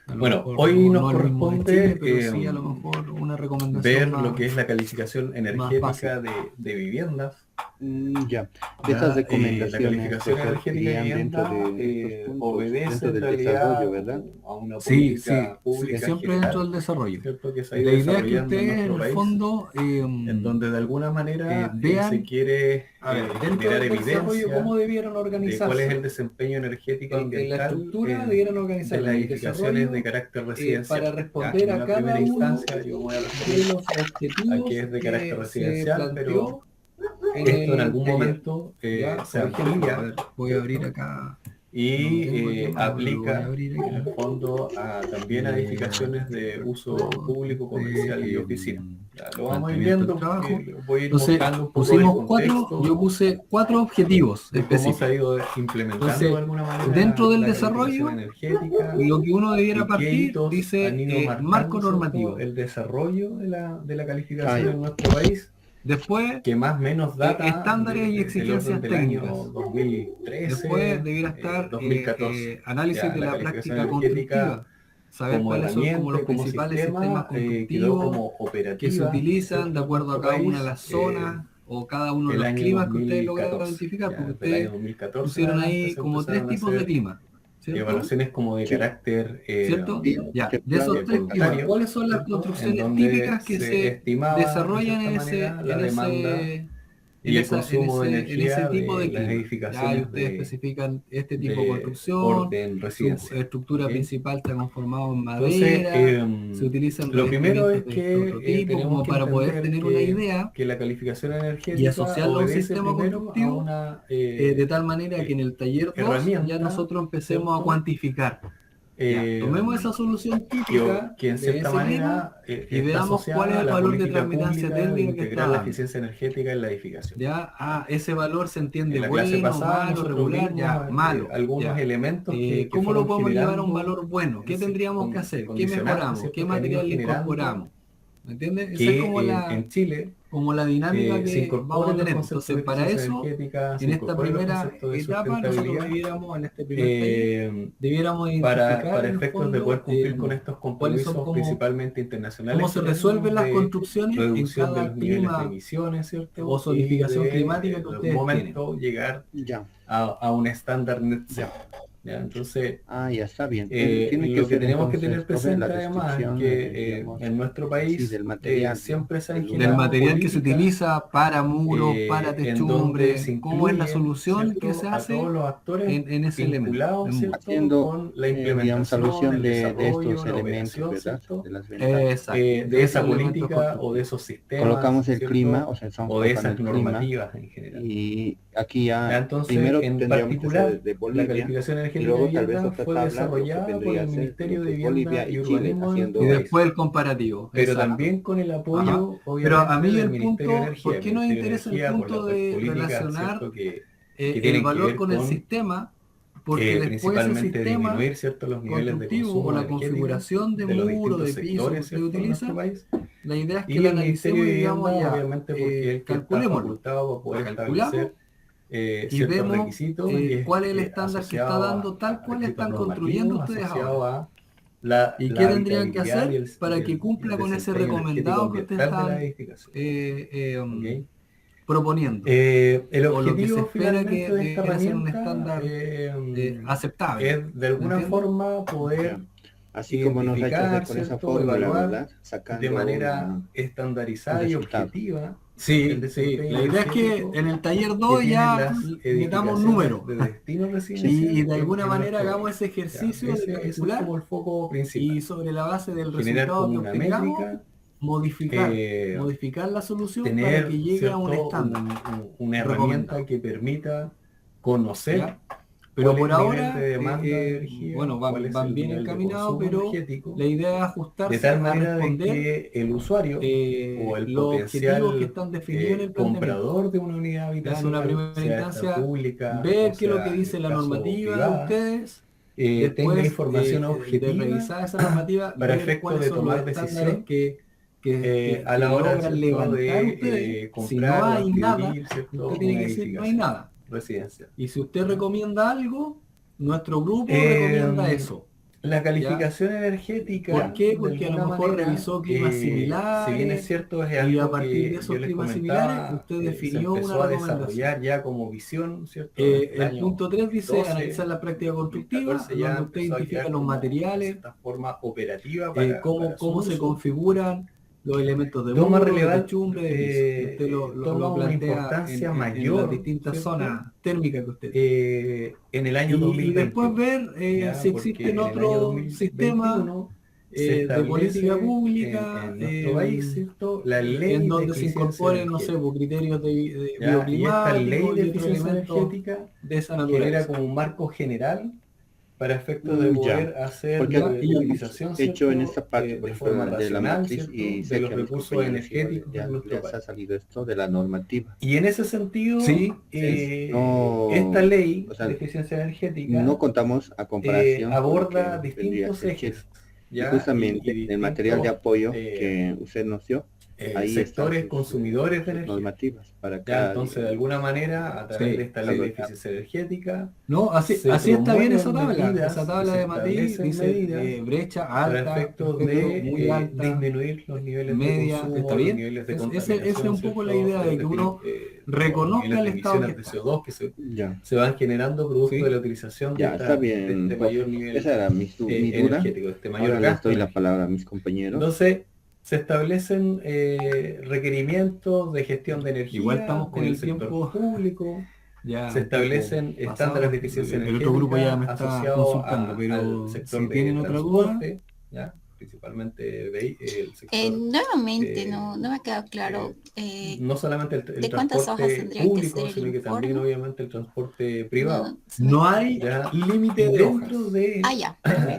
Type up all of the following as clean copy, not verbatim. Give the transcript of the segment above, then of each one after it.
A lo Bueno, mejor hoy nos no el mismo de corresponde Chile, pero sí a lo mejor una recomendación ver más, lo que es la calificación más energética básica. de viviendas. Ya, de esas La recomendaciones, calificación profesor, energética de irían dentro vivienda de estos puntos, obedece dentro en del realidad desarrollo, ¿verdad? a una Sí, sí, política pública siempre dentro general, del desarrollo. ¿cierto? Que se ha ido La idea es que desarrollando en ustedes en nuestro el país, fondo en donde de alguna manera se vean, quiere a ver, dentro generar del desarrollo, evidencia cómo debieran de cuál es el organizarse. desempeño energético En la ambiental estructura debieran de organizar las el edificaciones de desarrollo carácter residencial. para ¿Ya? responder En a una cada primera uno instancia yo me voy a de referir los a que objetivos es de carácter que se residencial, pero planteó en esto en el algún taller. momento Ya, se por ejemplo, a amplía, ver, voy a abrir ¿cierto? acá, no lo tengo aquí a Y mano, pero lo voy a aplica abrir en el aquí. fondo también a edificaciones de uso público, comercial y De oficina. Ya, lo vamos a ir planteamiento del viendo trabajo. porque voy a ir Entonces, mostrando un poco del pusimos cuatro, contexto yo puse cuatro objetivos de cómo se ha específicos. ido implementando Entonces, de alguna manera dentro del la calificación desarrollo, energética lo que uno debiera y qué partir hitos han dice ido marco marcando, ¿cierto?, normativo. el desarrollo de la Ah, calificación ya. en nuestro país, Después, que más o menos data estándares y del orden exigencias del año técnicas. 2013, Después debiera estar 2014. análisis Ya, de la la calificación práctica energética constructiva, saber como cuáles son como herramienta los y como principales sistemas sistema quedó constructivos como que se operativa, utilizan de ¿cierto?, en acuerdo a nuestro cada una de país las zonas o cada uno de el los año climas que ustedes lograron 2014. identificar, Ya, porque desde el año ustedes 2014 en pusieron adelante ahí se como tres empezaron a tipos de hacer clima, ¿cierto? evaluaciones como de Sí, carácter ¿Cierto? Ya, que de esos tres climas, voluntario, ¿cuáles son las ¿cierto?, en construcciones donde típicas que se se estimaba de desarrollan cierta manera la en demanda ese, y el consumo de en ese energía tipo de de las clima? Ya, y edificaciones ustedes especifican este tipo de de construcción, orden su residencial. estructura ¿Ok? principal está conformada en Entonces, madera, se utilizan lo primero revestimientos es de este otro que tipo, tenemos como que para poder entender tener una idea que la calificación y energética asociarlo a un obedece sistema primero a constructivo, una de tal manera que en el taller 2 ya herramienta, nosotros empecemos a ¿cierto?, cuantificar. Ya, eh, tomemos esa solución típica que en de cierta ese clima manera y está veamos cuál es asociada a el la valor de política transmitancia pública de térmica que está integrar la dando. eficiencia energética en la edificación. Ya, ¿Ya? ese valor se entiende En la clase bueno, pasada malo, nosotros regular, ya, vimos malo, algunos ya. elementos que ¿Cómo lo fueron podemos llevar a un generando, valor bueno? ¿Qué tendríamos que hacer? ¿Qué condicionantes, mejoramos? ¿Qué ¿cierto?, que han ido material le generando incorporamos? ¿Me entiendes? Esa es que en Chile como la dinámica se que vamos a incorporen los tener. conceptos Entonces, de para eficiencia eso, energética, se en esta incorporen los primera conceptos de etapa, nosotros sustentabilidad, debiéramos, en este primer taller, debiéramos identificar para en el efectos de poder fondo cumplir con estos cuáles son compromisos principalmente cómo internacionales que se resuelven tenemos las de construcciones en reducción de cada los niveles de clima emisiones, o ¿cierto? Y zonificación climática que de algún ustedes tienen. momento llegar ya, a un estándar net ya. cero. ¿Ya? Entonces, Ah, ya está bien. Tiene que lo que ser tenemos que entonces, tener profe, la presente además es descripción, que digamos, en nuestro sí, país del material, siempre se han Del generado material que se políticas utiliza para muros, para en donde techumbre, se cómo es la incluyen, solución que se ¿cierto?, a todos hace los actores en ese elemento, en vinculados, muro. ¿cierto?, haciendo, con la digamos, implementación, alusión el de desarrollo, estos la elementos, operación, ¿verdad? ¿cierto?, De las ventanas. Exacto, de de esos esa elementos política o de constructivos. esos sistemas, Colocamos el clima, ¿cierto?, o sea, estamos o de colocando esas el clima, normativas en general. y aquí Ya, ya entonces, primero en tendríamos que particular, saber de la Bolivia, calificación y energética de luego tal vez vivienda otra fue tabla, lo que desarrollada por vendría el a ser lo Ministerio de que es Bolivia Vivienda y y Chile Urbanismo de Y nuestro haciendo, país, después el comparativo, pero exacto. también con el Ajá. apoyo, Pero a obviamente, mí del el Ministerio de punto, Energía. ¿por El qué nos Ministerio de interesa el Energía por punto las de políticas, relacionar ¿cierto?, que el tienen que valor ver con el con sistema? Porque después ese principalmente sistema disminuir, ¿cierto?, los niveles de constructivo o consumo la energético configuración de de los muro, distintos de piso que sectores, usted ¿cierto?, de nuestro utiliza, país. la idea es que Y la el Ministerio analicemos de y digamos Vivienda, ya, obviamente, porque es el que está calculémoslo, facultado para poder calculamos establecer y ciertos vemos requisitos y es cuál es el estándar que está asociado dando tal a cual requisitos están construyendo normativos, ustedes asociado ahora. a ¿Y la qué tendrían que habitabilidad hacer para que y el cumpla con ese desempeño energético recomendado que ustedes ambiental de la están edificación. eh, eh, um, ¿Ok? proponiendo? El O lo que se objetivo espera finalmente que de esta debiera ser un herramienta estándar aceptable. es de ¿Me alguna entiendes? forma ya, poder así como nos ha hecho hacer identificar, con esa ¿cierto?, fórmula, evaluar ¿verdad? de Sacando manera un estandarizada y resultado. objetiva el Sí, sí. desempeño La idea es que energético en el taller que 2 tienen ya las metamos edificaciones números de destino Sí, y residencial de alguna en manera nuestro hagamos país. ese ¿Ya? ejercicio de Ese es calcular como el foco y principal. sobre la base del Generar resultado como que una obtengamos, métrica, modificar, eh, modificar la solución para que tener, llegue a un ¿cierto?, estándar una herramienta recomendado. que permita conocer ¿Ya? Pero cuál es por el nivel de ahora, demanda de energía, bueno, cuál es van el bien nivel de encaminados, consumo pero la energético, idea es de ajustarse tal a manera de responder que el usuario o el los objetivos que potencial están definidos en el planteamiento. comprador de una unidad Ya en una habitacional, primera sea esta instancia, pública o ver qué es lo que sea en dice el la caso normativa de privada, ustedes, tenga después información de objetiva revisar esa normativa, para ver efectos cuáles de son los tomar estándares decisión a que la hora, logran ¿cierto?, levantar ustedes. de Si no comprar o hay nada, adquirir, ¿cierto?, usted tiene una que decir no hay edificación nada. residencial. Y si usted ¿Ya? recomienda algo, nuestro grupo recomienda Eh, eso. La calificación energética, ¿Por qué? de Porque a lo alguna mejor manera, revisó climas si bien similares es cierto, es y a algo partir de que esos yo les climas similares comentaba, usted se definió una empezó a recomendación. desarrollar ya como visión, ¿cierto? Desde el El año punto 3 dice 2012, analizar la práctica constructiva, 2014 ya donde usted empezó a identifica quedar los como de materiales, cierta forma operativa para cómo su se uso. configuran los elementos de Toma muro, de techumbre, de piso. Y usted toma lo una plantea importancia en las mayor, distintas ¿cierto? zonas térmicas que usted tiene. En el año Y después 2021, ver ¿ya? si Porque existen en el año otros sistemas 2021 se de política establece pública en nuestro país, ¿cierto?, la en ley de donde se eficiencia incorporen, no sé, energética, criterios de ¿ya? Y esta ley bioclimáticos de y otros eficiencia elementos energética de esa genera naturaleza. como un marco general para efectos de Ya. poder hacer Porque hemos utilización, hecho en ¿cierto?, esta parte, por de ejemplo, forma de la racional, matriz, ¿cierto?, y de sé los que a mis recursos compañeros igual energéticos de nuestro les país. ha salido esto de la normativa. Y en ese sentido, Sí, esta No, ley o sea, de eficiencia no energética contamos a comparación con lo aborda que vendría a distintos ser Chile. ejes, Y ¿ya? justamente Y en el material de distintos apoyo que usted nos dio, ahí están sectores consumidores de sus energía. normativas para ¿Ya? cada, Entonces, de alguna manera, a través de sí, esta ley de sí. eficiencia energética, No, se así está bien esa promueven tabla. medidas Esa y tabla se de Matiz establecen dice medidas brecha para alta, efectos perfecto, muy de alta, disminuir los niveles de media, ¿está consumo, los bien? niveles de Esa es contaminación, un poco la ¿cierto? idea de que uno Los reconozca niveles el de estado que emisiones de está. CO2 que ya, se van generando producto de ¿Sí? la utilización ya, está de bien, este mayor profe. nivel Esa era mi duda. energético, de este mayor Ahora les gasto doy la energético. palabra a mis compañeros. Entonces, se establecen requerimientos de gestión de Igual energía estamos con en el el sector tiempo público, ya se un poco establecen estándares de pasado. eficiencia El otro grupo ya energética me está asociados consultando, al pero sector si de tienen otra duda, transporte, ¿ya? Principalmente el sector, Nuevamente, no me ha quedado claro no solamente el de cuántas hojas transporte tendría que ser público, el sino que también informe. obviamente el transporte No, privado. se me no fue. hay ¿Ya? límite Y de dentro hojas. de Ya, perfecto.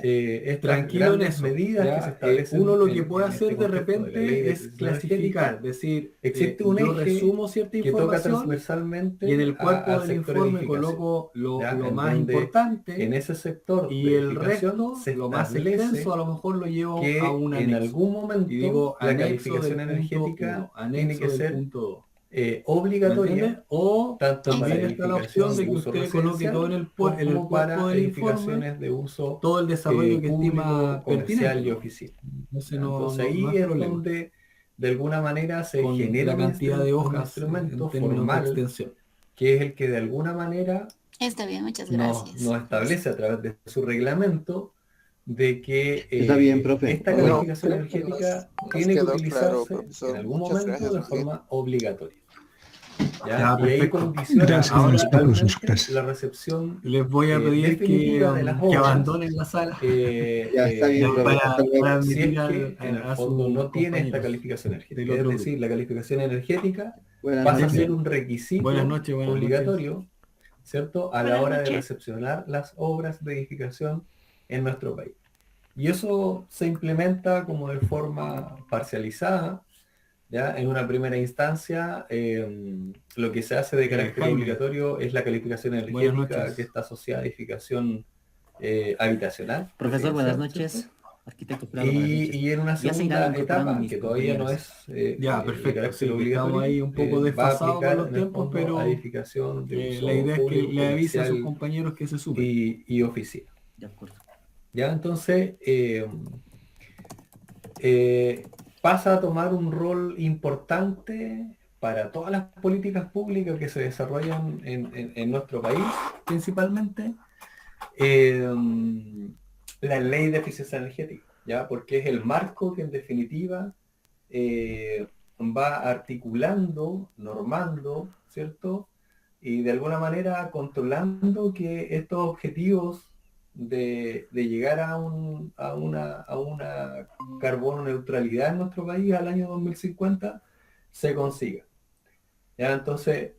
estas Tranquilo en grandes eso. medidas que se ¿Ya? establecen Uno lo que puede en este hacer de contexto de la ley repente de es eficiencia clasificar, energética, es decir, existe un yo eje resumo cierta que toca información y en transversalmente el cuerpo al del sector informe edificación, coloco ¿ya? lo En más donde en importante ese sector y de el edificación resto, se lo más extenso, establece a lo mejor lo llevo a que un en anexo. algún Y momento digo la anexo del calificación punto energética 1, tiene que anexo del ser punto 2. ¿Me entiende? obligatoria O tanto para también Entiendo. está la opción edificación de de que uso usted coloque todo residencial en el como cuerpo para del informe edificaciones de uso todo el desarrollo que público, estima pertinente, comercial y ¿no? oficina. Ese ¿Ya? Entonces no ahí es es problema donde de alguna manera se con genera la cantidad de un hojas en instrumento términos de formal extensión. que es el que de alguna manera Está bien, muchas nos gracias, profesor. establece a través de su reglamento de que Está bien, profe. esta Bueno, calificación creo que energética nos tiene que quedó claro, utilizarse en profesor. algún Muchas momento gracias, de más bien. forma obligatoria. ¿Ya? Ya, Y ahí perfecto. condiciona Ya, ahora principalmente la recepción les voy a pedir definitiva de las que obras, abandonen la sala Ya está bien, profe. Hasta para luego. si admitir es que en el a fondo sus no tiene esta compañeros calificación del energética. Es otro decir, grupo. la calificación energética Buenas pasa a noches. ser un Buenas requisito noches, buenas noches. obligatorio, ¿cierto?, a la Buenas hora de noches. recepcionar las obras de edificación en nuestro país. Y eso se implementa como de forma parcializada, ¿ya? En una primera instancia, lo que se hace de carácter Jaime, obligatorio es la calificación buenas energética noches. que está asociada a edificación habitacional, Profesor, buenas residencial, noches. ¿cierto? Arquitecto Prado, buenas noches. Y en una Ya se irán segunda incorporando etapa, mis que todavía no compañeros. es Ya, de perfecto. carácter Sí, que estamos obligatorio, ahí un poco va a desfasados con aplicar los en el tiempos, fondo a pero edificación de la uso idea es que público, le avise a sus comercial compañeros que se sumen. y oficina. De acuerdo. ¿Ya? Entonces, pasa a tomar un rol importante para todas las políticas públicas que se desarrollan en nuestro país, principalmente, la ley de eficiencia energética, ¿ya? Porque es el marco que en definitiva va articulando, normando, ¿cierto? Y de alguna manera controlando que estos objetivos de llegar a una carbono neutralidad en nuestro país al año 2050 se consiga. ¿Ya? Entonces,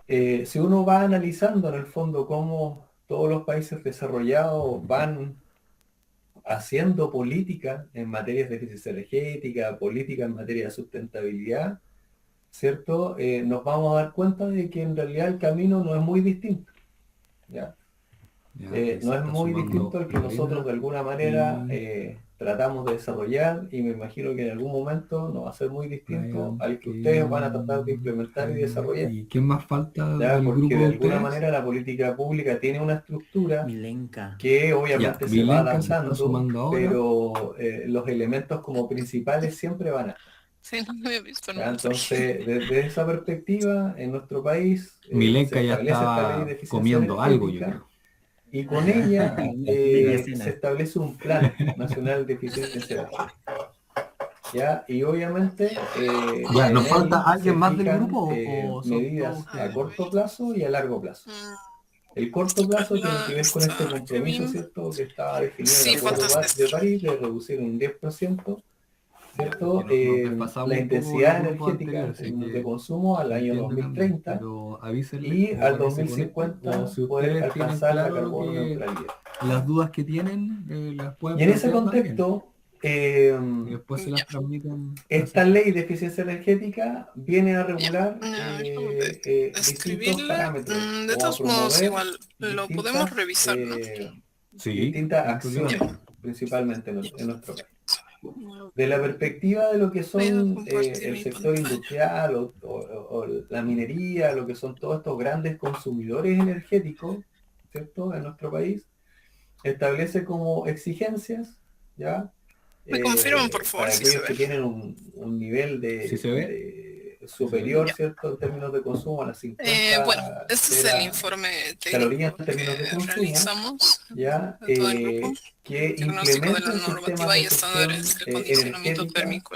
si uno va analizando en el fondo cómo todos los países desarrollados van haciendo política en materias de eficiencia energética, política en materia de sustentabilidad, ¿cierto? Nos vamos a dar cuenta de que en realidad el camino no es muy distinto, ¿ya? no es muy distinto al que nosotros de alguna manera tratamos de desarrollar, y me imagino que en algún momento no va a ser muy distinto al que ustedes van a tratar de implementar y desarrollar. ¿Y qué más falta ¿Ya? del Porque grupo de de alguna ustedes? manera la política pública tiene una estructura Milenka. que obviamente se va Milenka se está adaptando, sumando ahora. pero los elementos como principales siempre van a estar. Sí, no me había visto. ¿Ya? Entonces, desde esa perspectiva, en nuestro país Milenka se ya establece esta ley estaba de eficiencia comiendo algo, yo energética, creo. y con ella Media cena. se establece un plan nacional de eficiencia energética. ¿Ya? Y obviamente Ya, ¿nos en falta él alguien se más del fijan, grupo o son medidas todos a ustedes? corto plazo y a largo plazo. El corto plazo tiene que ver con este compromiso, ¿cierto?, que estaba definido en el Acuerdo de París, de reducir un 10%, ¿cierto? La intensidad energética en términos de consumo al año 2030 y al 2050 poder alcanzar la carbono neutralidad. Las dudas que tienen las pueden Y en ese plantear también. contexto, Y después se las transmiten. esta ley de eficiencia energética viene a regular distintos parámetros. De o a todos modos, promover igual lo podemos distintas, revisar, ¿no? Sí, distintas sin acciones, problema. principalmente en nuestro país. De la perspectiva de lo que son el sector industrial o la minería, lo que son todos estos grandes consumidores energéticos, ¿cierto?, en nuestro país, establece como exigencias, ¿ya? Me confirman, por favor, para si se aquellos que ve. tienen un nivel ¿Sí se ve? superior, Ya. ¿cierto?, en términos de consumo a las 50 Bueno, este es el informe calorías técnico en términos de que consumo, realizamos ¿ya? de todo el grupo. Que Diagnóstico de implementa la sistemas normativa de y estándares gestión de acondicionamiento energética térmico.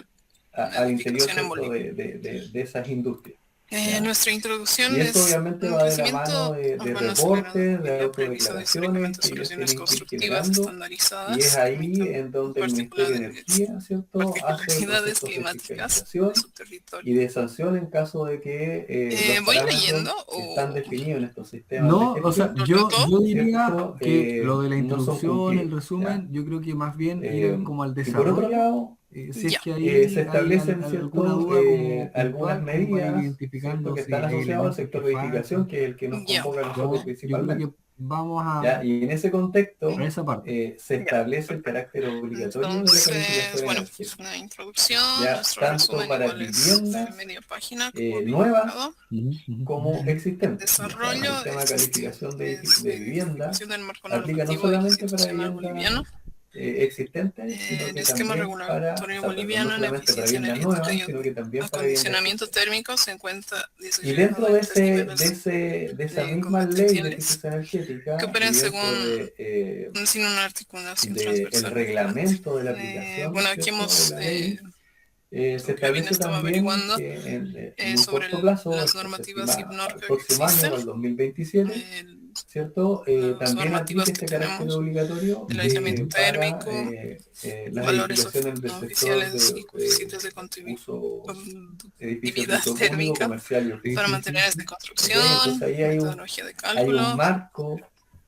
al interior, Edificación en ¿cierto?, Bolivia. de esas industrias. ¿Ya? Nuestra introducción Y eso es obviamente un va de la crecimiento mano de urbano reportes, de acelerado, previsión de autodeclaraciones experimentos, que ellos soluciones tienen que ir constructivas generando, y es estandarizadas, ahí en donde el Ministerio de Energía, ¿cierto?, hace particularidades procesos de climáticas fiscalización de su territorio. y de sanción en caso de que los ¿Voy parámetros leyendo que están o definidos en estos sistemas No, de o sea, gestión, yo diría ¿cierto?, que lo de la no son introducción, el cumplidos, resumen, ¿ya? yo creo que más bien ir como al Y por otro desarrollo. lado, Si es Ya. que ahí se hay establecen, alguna ¿cierto?, duda como algunas puntual, como para ir medidas, identificando ¿cierto?, que si están hay asociadas al elementos sector que de edificación, faltan. que es el que nos Ya. convoca a nosotros Yo creo principalmente. que vamos ¿Ya? Y en ese contexto a esa parte. se establece el carácter obligatorio de la Entonces, calificación bueno, energética, pues una introducción, ya nuestro tanto resumen para igual es de viviendas media página, como había nuevas indicado. como existentes. O sea, el Desarrollo sistema de calificación de es de vivienda identificación del marco aplica no normativo solamente para institucional viviendas boliviano, existentes, sino el que esquema también para, o regulatorio sea, perdón, no boliviano en solamente para eficiencia viviendas energética nuevas, y sino que también para viviendas acondicionamiento existentes. térmico se encuentra Y diseñado dentro en de, tres niveles de esa de misma ley de competenciales eficiencia energética que y operan dentro según sin una articulación del transversal relevante. reglamento de la aplicación, Bueno, aquí ¿cierto?, hemos de la ley, se Karina establece estaba también averiguando que en un sobre corto plazo, las se normativas estima IPNOR al que próximo año, existen, al 2027, ¿cierto?, las también normativas aplique que este carácter tenemos, obligatorio el aislamiento para térmico, las valores edificaciones del no sector oficiales y de coeficientes de uso, edificios de conductividad uso público, térmica comercial y oficial. para materiales de ¿Ok? construcción, Entonces ahí hay metodología de un cálculo, marco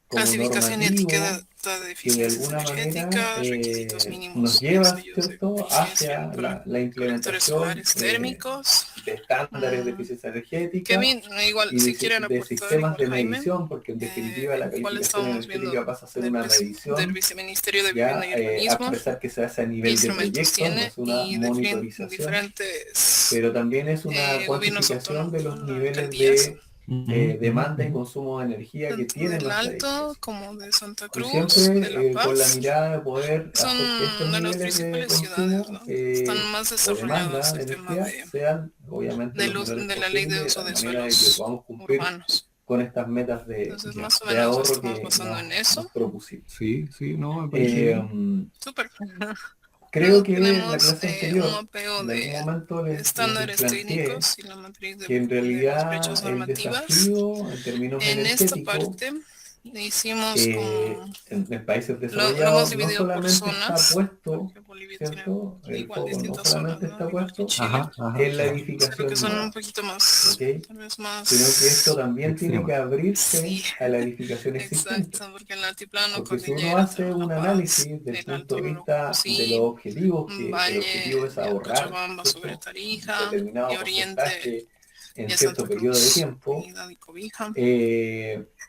como clasificación y normativo etiqueta de que de eficiencias alguna manera energéticas, requisitos mínimos nos lleva, sellos de ¿cierto?, eficiencia hacia para la colectores implementación solares térmicos. de estándares de eficiencia energética Kevin, igual, y si quieren de aportar, sistemas de igual Jaime, medición, porque en definitiva la igual calificación estábamos viendo energética pasa a ser del, una del medición, Viceministerio de ya Vivienda y a Urbanismo, pesar que se hace a qué nivel de instrumentos proyectos, no tiene es una y monitorización, diferentes pero también es una gobiernos cuantificación de los autónomos, niveles alcaldías, de demanda y consumo de energía que tanto tienen del nuestra Alto edificación. como de Santa Y Cruz, de La siempre con la Paz, mirada de poder son hacer que estos de las niveles de principales ciudades, consumo ¿no? Están más o desarrollados demanda de el tema energía sean obviamente los menores de la ley de posibles, uso de de manera de que suelos podamos cumplir urbanos. con estas metas Entonces, más o de menos ahorro estamos que basando en nos eso. propusimos. Sí, sí, no, me parece bien. Súper. Creo que en la Tenemos clase un anterior, mapeo en algún de momento les estándares planteé técnicos y la matriz que en de las brechas realidad el normativas. desafío en términos En esta energéticos parte hicimos como en países lo hemos desarrollados no dividido por solamente está zonas, puesto, porque Bolivia ¿cierto? tiene El igual foco no distintas zonas, solamente ¿no? está Igual que puesto Chile, en la solo edificación que son un nueva, poquito más, ¿ok? tal vez más... Sino que esto también tiene que abrirse Sí, a la edificación existente. exacto, porque en el altiplano, Porque si uno cordillera, hace un La Paz, análisis del el punto de Alto vista de los Potosí, objetivos, que el Valle, objetivo es de ahorrar, Cochabamba sobre ¿cierto?, un Tarija y determinado Oriente porcentaje en y cierto Santa periodo de Cruz, tiempo, unidad y cobija.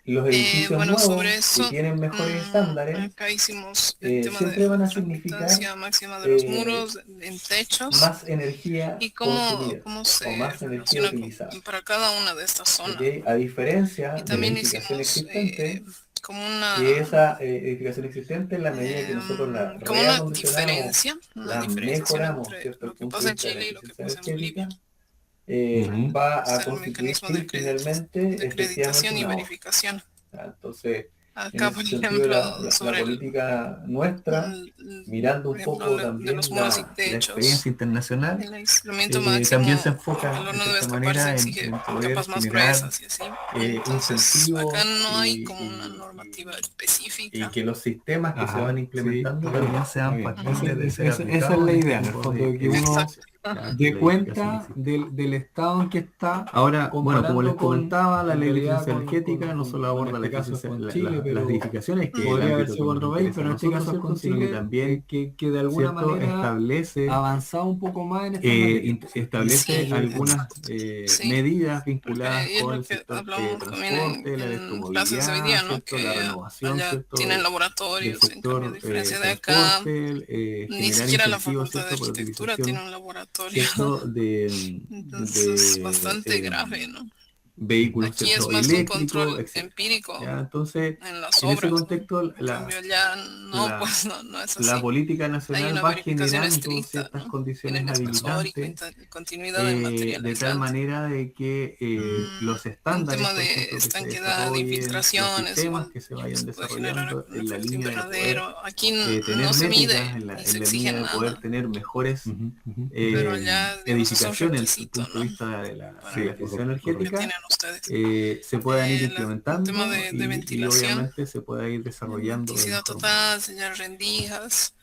los edificios Bueno, nuevos sobre que eso, tienen mejores estándares acá hicimos el tema siempre de van a transmitancia significar máxima de los muros en techos más energía y consumida cómo o se más energía relaciona utilizada. para cada una de estas zonas. ¿Okay? A diferencia Y de la también edificación hicimos existente, como que esa edificación existente, en la medida que nosotros la como una reacondicionamos, la mejoramos, entre ¿cierto? lo El que punto de pasa en vista de la Chile y lo que eficiencia pasa en Bolivia. energética, va Es a el constituir mecanismo de finalmente efectivamente acreditación y un ahorro. verificación. Entonces, en Acá, ese por sentido, ejemplo, la sobre política nuestra, mirando por un ejemplo, poco de los también muros y la techos, experiencia internacional, el aislamiento máximo, también se enfoca el de horno debe cierta escaparse, manera exige poder capas más generar gruesas y así. Entonces, acá incentivos no hay como una normativa y específica. que los sistemas que se van implementando también sean factibles de ser Esa es aplicados la en idea, en este el tipo fondo, de que de uno edificios. dé cuenta del estado en que está. Ahora, bueno, como les comentaba, la ley de realidad eficiencia energética no solo aborda en la este caso es eficiencia, con Chile, pero las edificaciones, que es el podría haber ámbito sido que con nos otro país, interesa pero a en este nosotros, caso es ¿cierto? con Sino que Chile, también, que de alguna ¿cierto? manera establece avanzado un poco más en estas materias. establece Sí, algunas sí, medidas porque vinculadas es con lo el que sector hablamos también transporte, la en clases de hoy día, electromovilidad, ¿no? ¿cierto? La Que renovación, allá ¿cierto? tienen Del laboratorios, en cambio, a sector diferencia de acá, transporte, ni generar siquiera la incentivos, Facultad de ¿cierto? Por la Arquitectura tiene utilización, un laboratorio. ¿cierto? Entonces, bastante grave, ¿no? Vehículos, Aquí es ¿cierto? más un Eléctricos, control etc. empírico ¿Ya? Entonces, en las en ese obras, ¿no? contexto, En cambio allá no, pues no es la así. política Hay nacional una va verificación generando estricta, ciertas ¿no? condiciones Tienen espesor y habilitantes continuidad del material de tal aislante. manera de que los Un estándares, tema por de ejemplo, que se estanquedad, de desarrollen, los infiltraciones, sistemas igual que se que vayan se puede generar desarrollando un en la efecto línea de poder invernadero. Aquí tener no se mide métricas, ni en se la exige línea de poder nada, tener mejores pero allá, digamos, es un edificaciones desde el requisito, punto ¿no? de vista de Para la eficiencia lo que energética, tienen ustedes. se puedan ir Un tema implementando de y ventilación, obviamente se pueda ir desarrollando de hermeticidad mejor manera. total, sellar rendijas.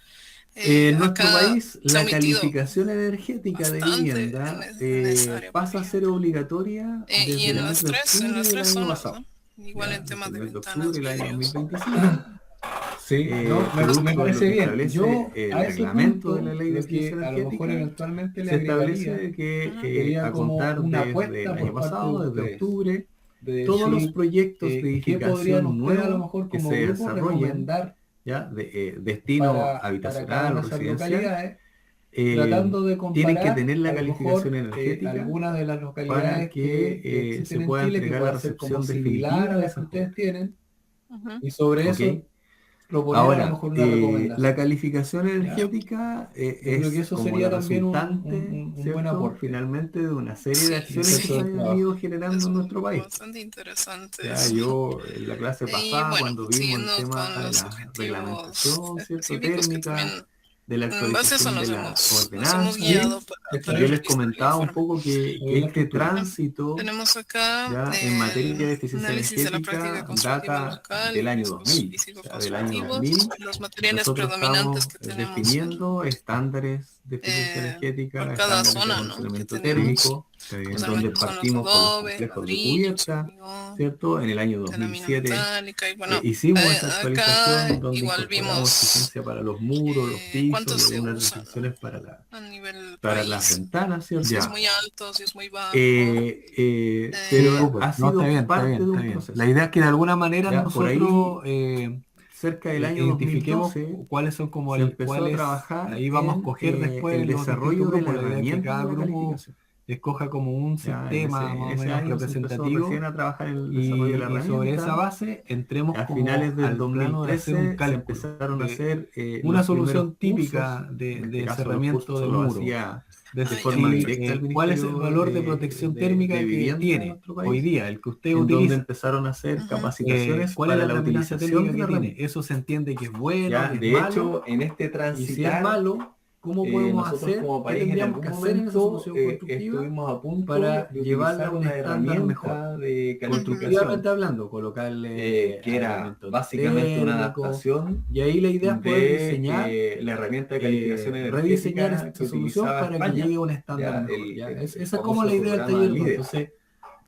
En nuestro Acá país, se ha la omitido calificación energética de bastante vivienda en esa área, por pasa a ser ejemplo. obligatoria Y desde el mes de en octubre las del tres año zonas, pasado. ¿no? Igual ¿Ya? en Desde temas el de mes de ventanas, octubre del año vidrios. 2025. Sí, me Producto de lo parece que bien. establece Yo el a ese reglamento de punto, la ley de lo que eficiencia a lo mejor energética, eventualmente le se agregaría establece que sería a como contar una desde apuesta el año por parte de pasado, desde ustedes, octubre, de todos los decir proyectos de qué podrían edificación ustedes a lo nuevos mejor que como se grupo desarrollen, recomendar ¿ya? Destino para cada habitacional una o de esas residencial, localidades, tratando de tienen que comparar tener a la lo calificación mejor energética algunas de las para localidades que que se existen en pueda Chile, que entregar la pueda ser como recepción similar definitiva a de las que esas ustedes obras. tienen, Ujú. y sobre ¿Ok? eso proponer a lo Ahora, mejor una la recomendación. calificación ¿Ya? energética Yo creo que es eso como sería la también resultante, un buen ¿cierto? aporte Finalmente de una serie Sí, de en el acciones que centro se del han trabajo. ido generando es en nuestro país. bastante interesante Ya, eso. yo en la clase Y pasada, bueno, cuando vimos el siguiendo tema con de los la objetivos reglamentación, ¿cierto? específicos que Térmica, también de la en base a eso actualización de la nos hemos ordenanza, guiado Sí, para yo les realizar el comentaba un informe. poco que la este estructura. tránsito Tenemos acá ya en materia de el eficiencia análisis de la práctica energética constructiva data local del y año riesgos 2000. O sea, del año físico-constructivos, 2000 los materiales nosotros predominantes estamos que tenemos definiendo estándares de eficiencia por energética, cada estándares de zona, ¿no? que acondicionamiento tenemos. térmico, en donde Usualmente son los de partimos con los adobe, complejos de ladrillos, cubierta, hormigón, ¿cierto? En el año de lámina 2007 metálica y bueno, hicimos esa acá actualización donde igual incorporamos vimos eficiencia para los muros, los pisos cuánto y se algunas usa, ¿no? restricciones para A nivel para las país. ventanas, ¿cierto? Si es muy alto, si es muy bajo. Pero Súper. ha No, sido está bien, está parte bien, de está un bien. proceso. La idea es que de alguna manera Ya, por ahí, nosotros cerca del año identifiquemos 2012, cuáles son como se empezó a cuáles, trabajar ahí vamos a en coger después el los desarrollo distintos de la grupos. La idea es que herramienta cada de la grupo calificación. escoja como un Ya, sistema en más o ese menos año se empezó representativo recién a trabajar en el desarrollo de la y sobre esa herramienta. base entremos A como finales del al plano de hacer un 2013 se cálculo empezaron a de hacer una los solución primeros típica cursos. de En este caso, los encerramiento cursos de los muro, hacía de de forma directa al cuál es el Ministerio valor de protección térmica de que Vivienda de tiene nuestro hoy país, día, el que usted en donde utiliza. empezaron a hacer Ujú. capacitaciones ¿Cuál es para la la terminancia utilización técnica de que la tiene? herramienta. Eso se entiende que es bueno, Ya, que es de malo, hecho, en este y si es transitar, malo, ¿cómo podemos nosotros hacer? como ¿Qué país en tendríamos algún que hacer en esa momento solución constructiva estuvimos a punto para de llevarla a utilizar un una estándar mejor? herramienta de calificación Constructivamente hablando, colocarle que era aislamiento básicamente una térmico, adaptación y ahí la idea es poder de diseñar, la herramienta de calificación rediseñar energética esta que solución utilizaba para que España, llegue a un estándar ya, mejor. ¿Ya? Esa es como famoso la idea del programa taller 2. LIDER. Entonces,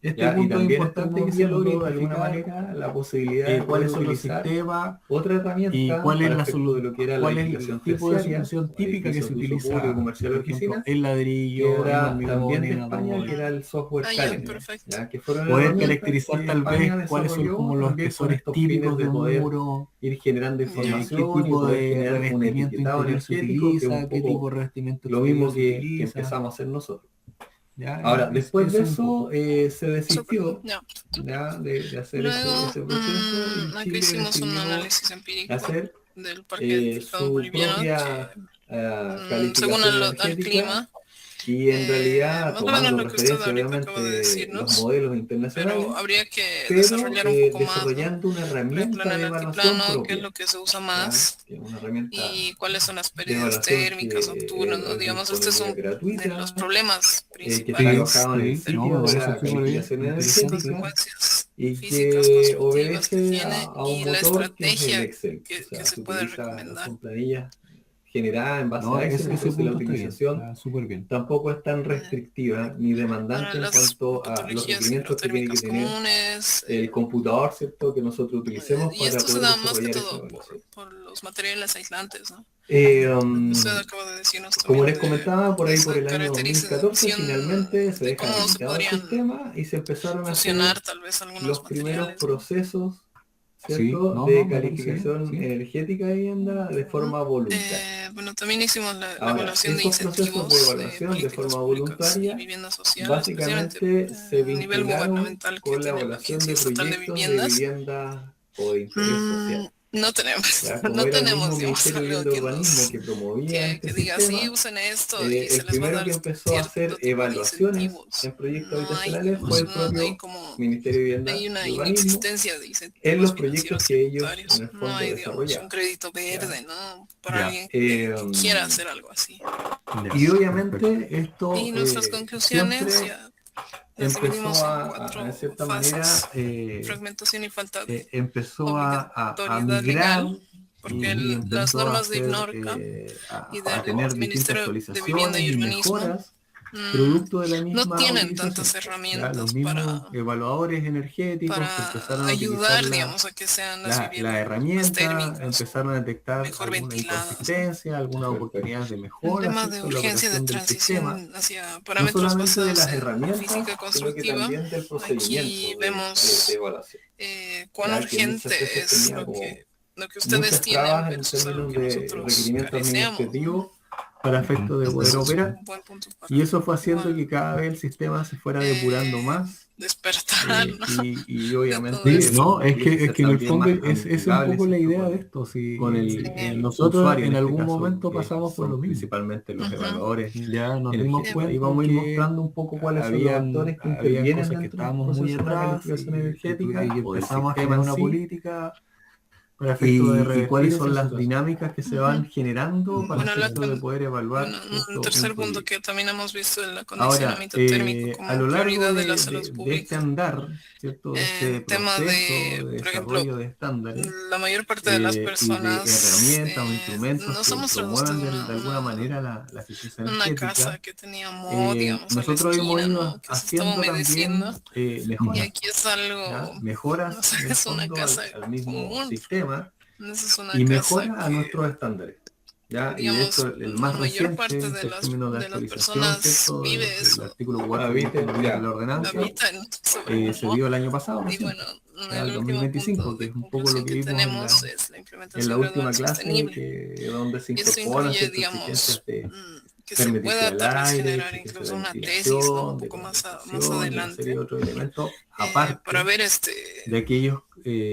Este ¿ya? Y punto es también importante que se viendo logre de alguna identificar manera la posibilidad de cuáles son los utilizar sistemas otra herramienta y cuál es para la efecto de lo que era la cuál es edificación el tipo de terciaria, solución típica que edificios se de uso utiliza, público, comercial, por ejemplo, oficinas, en que ladrillo, en era hormigón, también de en España, que adobe. era el software Ah, ya, Calendar, perfecto. ¿ya? Que fueron Poder herramientas caracterizar que tal España vez cuáles son desarrolló como los también con espesores estos típicos fines de de un poder muro, ir generando Ya. qué información y tipo poder de generar un revestimiento etiquetado interior se energético, que es un utiliza, qué tipo poco de revestimiento lo mismo exterior se que utiliza. empezamos a hacer nosotros. ¿Ya? Ahora, después de Eso un poco. eso, se Súper, desistió ya. ya de hacer Luego, ese proceso, y acá Chile hicimos un decidió análisis empírico hacer del parque edificado su boliviano propia que, según calificación al energética, clima, y en realidad más o menos tomando lo que usted referencia ahorita acaba de obviamente los decirnos, modelos pero internacionales, habría que pero desarrollar un poco más, ¿no? desarrollando una Por ejemplo, en herramienta de el evaluación altiplano, qué es propia, lo que se usa ¿ya? más Que es una herramienta y cuáles son las de pérdidas evaluación térmicas que nocturnas, ¿no? es de Digamos, este es disponibilidad un de los gratuita, problemas que está principales alojado en el sí, no, sitio me de parece la súper bien, calificación las interesante. energética, consecuencias y físicas, que constructivas que obedece tiene a un y la motor que es el estrategia Excel. O que sea, se se puede utiliza, recomendar. son planillas generadas en base No, a Excel, ese entonces la punto está bien, utilización está súper bien. tampoco es tan Eh, restrictiva ni Ahora, demandante en las cuanto a los patologías requerimientos que tiene que hidrotérmicas tener comunes, el computador, ¿cierto?, que nosotros utilicemos y para esto se poder da más que desarrollar esa todo evaluación. por los materiales aislantes, ¿no? Eh, Lo que usted um, acaba de decirnos Como también les comentaba, por de ahí por esa el año 2014 caracterización finalmente se de deja cómo se habilitado el podrían sistema y se empezaron a hacer fusionar tal vez algunos los primeros materiales, ¿no? procesos, Sí, ¿cierto?, no, de no, me parece bien, calificación sí. energética de vivienda de forma voluntaria. Bueno, también hicimos la Ahora, evaluación de esos procesos de incentivos de evaluación de políticas forma públicas y voluntaria vivienda social, especialmente básicamente se a nivel vincularon gubernamental que con la tiene la evaluación Agencia de Estatal de proyectos de Viviendas. vivienda o de interés social. No tenemos, ¿Ya? Como no era el mismo tenemos, digamos, Ministerio de algo Vivienda y Urbanismo que promovía este que diga, sí, sistema, usen esto y se el les va a primero dar que empezó a hacer cierto tipo de evaluaciones incentivos. en proyectos No hay, habitacionales fue digamos, el no hay propio como, Ministerio de hay Vivienda una y Urbanismo inexistencia de en incentivos los proyectos financieros que ellos en tributarios. el No fondo hay, digamos, un desarrollaban. crédito ¿Ya? verde, ¿no? Para Ya, alguien Eh, que quiera hacer algo así. ya, y perfecto. obviamente esto Y nuestras conclusiones siempre ya las dividimos empezó en en 4 cierta manera, fases. Fragmentación y falta de empezó a obligatoriedad migrar legal, porque y las empezó a normas de hacer, IGNORCA y a del tener distintas Ministerio de Vivienda actualizaciones y y Urbanismo mejoras producto de la no misma tienen tantas utilización. ¿Ya? Los herramientas mismos evaluadores energéticos que empezaron a utilizar ayudar, digamos, a que sean las viviendas la más herramienta, térmicas empezaron a detectar mejor alguna ventiladas, ¿no? inconsistencia, algunas oportunidades de El mejora, tema de ¿cierto?, en la urgencia de operación del sistema, transición hacia no parámetros solamente de basados las en herramientas, física sino que constructiva. también del Aquí procedimiento de vemos evaluación. cuán Ya que muchas urgente veces es tenía como lo que ustedes muchas tienen trabas en versus algo términos que de nosotros requerimiento carecemos, ¿no? administrativo para efectos de poder Eso es operar, un buen punto para y eso fue haciendo que igual cada vez el sistema se fuera depurando más, despertar, ¿no? y De todo obviamente Sí, esto. no, pudiese es ser que en el también fondo más es un amigable, poco la ¿cierto?, idea de esto. con Si el nosotros usuario, en en este algún caso, momento que pasamos por lo son mismo. principalmente los Ujú. evaluadores Ya nos dimos energéticos. Y cuenta vamos a ir que mostrando un poco cuáles son los actores que habían intervienen cosas que dentro del estábamos muy proceso de la atrás calificación y energética o del empezamos a sistema generar en una sí, política para efecto de y revertir cuáles esa son las situación. dinámicas que se Ujú. van generando para Bueno, efecto de poder evaluar, un ¿cierto?, un tercer punto proyecto. que también hemos visto el Ahora, acondicionamiento térmico a como lo largo prioridad de la salud de este pública. andar, ¿cierto?, de este Tema proceso de, de por ejemplo, desarrollo de estándares la mayor parte de las y de personas herramientas o instrumentos nos ha que mostrado usted promuevan de alguna manera la eficiencia una casa energética, que tenía moho, digamos, a la nosotros hemos esquina, ido ¿no? Que se estaba haciendo humedeciendo. también Y mejoras, aquí es ¿ya? algo, no Mejoras sé, en el es una fondo casa al mismo común. sistema Esa es una y casa mejora a que, nuestros estándares. ¿Ya? Y de digamos, hecho el la más mayor reciente parte en términos de de las actualización, personas ¿cierto?, vive del eso, artículo 4.1 de la ordenanza, habitan sobre un se moho. dio el año pasado Y recién, bueno, ya el el último 2025, punto que de es un poco lo conclusión que que vimos tenemos es la en la implementación última gradual clase, sostenible. donde se Y esto incorporan incluye, ciertas exigencias digamos, de que se pueda permitividad tal al vez aire, generar exigencias de incluso una tesis, ¿no? Un ventilación, de poco más condensación y una serie de adelante, otros elementos, para aparte ver de aquellos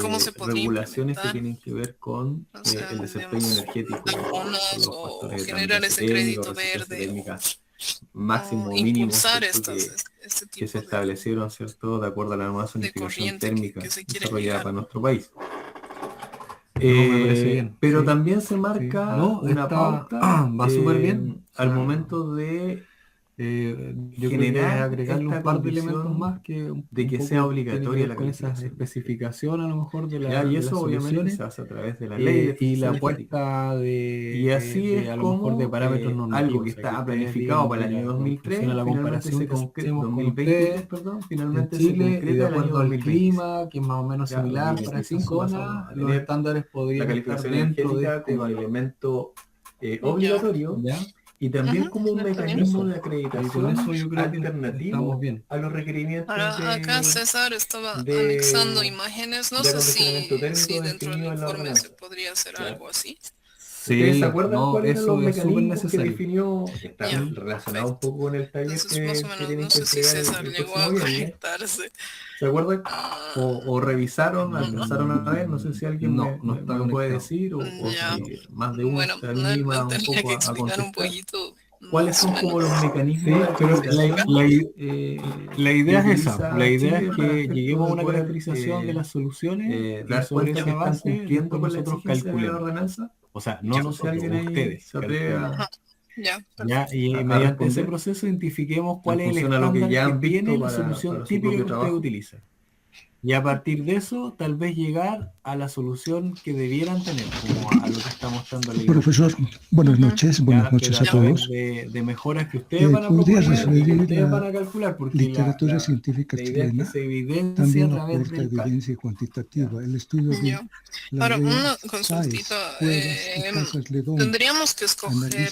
cómo se podría regulaciones que implementar, tienen que ver con o sea, el desempeño digamos, energético dar por bonos los o factores de generar tramitación ese térmica o crédito resistencia verde térmica o máximo o mínimo, impulsar ¿cierto?, este que se tipo establecieron, ¿cierto?, de acuerdo a la nueva de zonificación corriente que térmica se quiere desarrollada llegar, para ¿no? nuestro país. No, me parece bien. Pero Sí, también se sí. marca No, una está, pauta va súper bien. O al sea, momento de yo creo que agregarle un par de elementos más de que sea obligatoria la con esas especificaciones a lo mejor de la y eso obviamente se hace a través de la ley y la puesta y así es a lo mejor de parámetros normativos, algo que está planificado para el año 2003, la comparación con 2020, perdón, finalmente se concreta y de acuerdo al clima, que es más o menos similar para esa zona, los estándares podrían estar dentro de como elemento obligatorio. Y también como un mecanismo de acreditación eso yo creo alternativo bien. a los requerimientos Ahora, acá César estaba anexando imágenes, no sé si dentro del informe se podría hacer algo así. ¿Ustedes se acuerdan cuáles eran los mecanismos que definió? Que está relacionado un poco con el taller Entonces, más o menos, no sé si César llegó a conectarse. ¿Se acuerdan? O revisaron, alcanzaron a ver, no sé si alguien me puede decir, o si más de uno se anima un poco a contestar. ¿Cuáles son como los mecanismos? Pero la idea es esa. La idea es que lleguemos a una caracterización de las soluciones y sobre esa base cumpliendo con nosotros calculemos. O sea, no nosotros, ustedes. Y mediante ese proceso identifiquemos cuál es el estándar que tiene la solución típica que usted utiliza. Y a partir de eso, tal vez llegar a la solución que debieran tener, como a lo que está mostrando la idea. Profesor, buenas noches a todos. De mejoras que ustedes van a proponer, que ustedes van a calcular, porque literatura científica chilena se evidencia también a través aporta evidencia cuantitativa. El estudio de ahora, una consultita. Tendríamos que escoger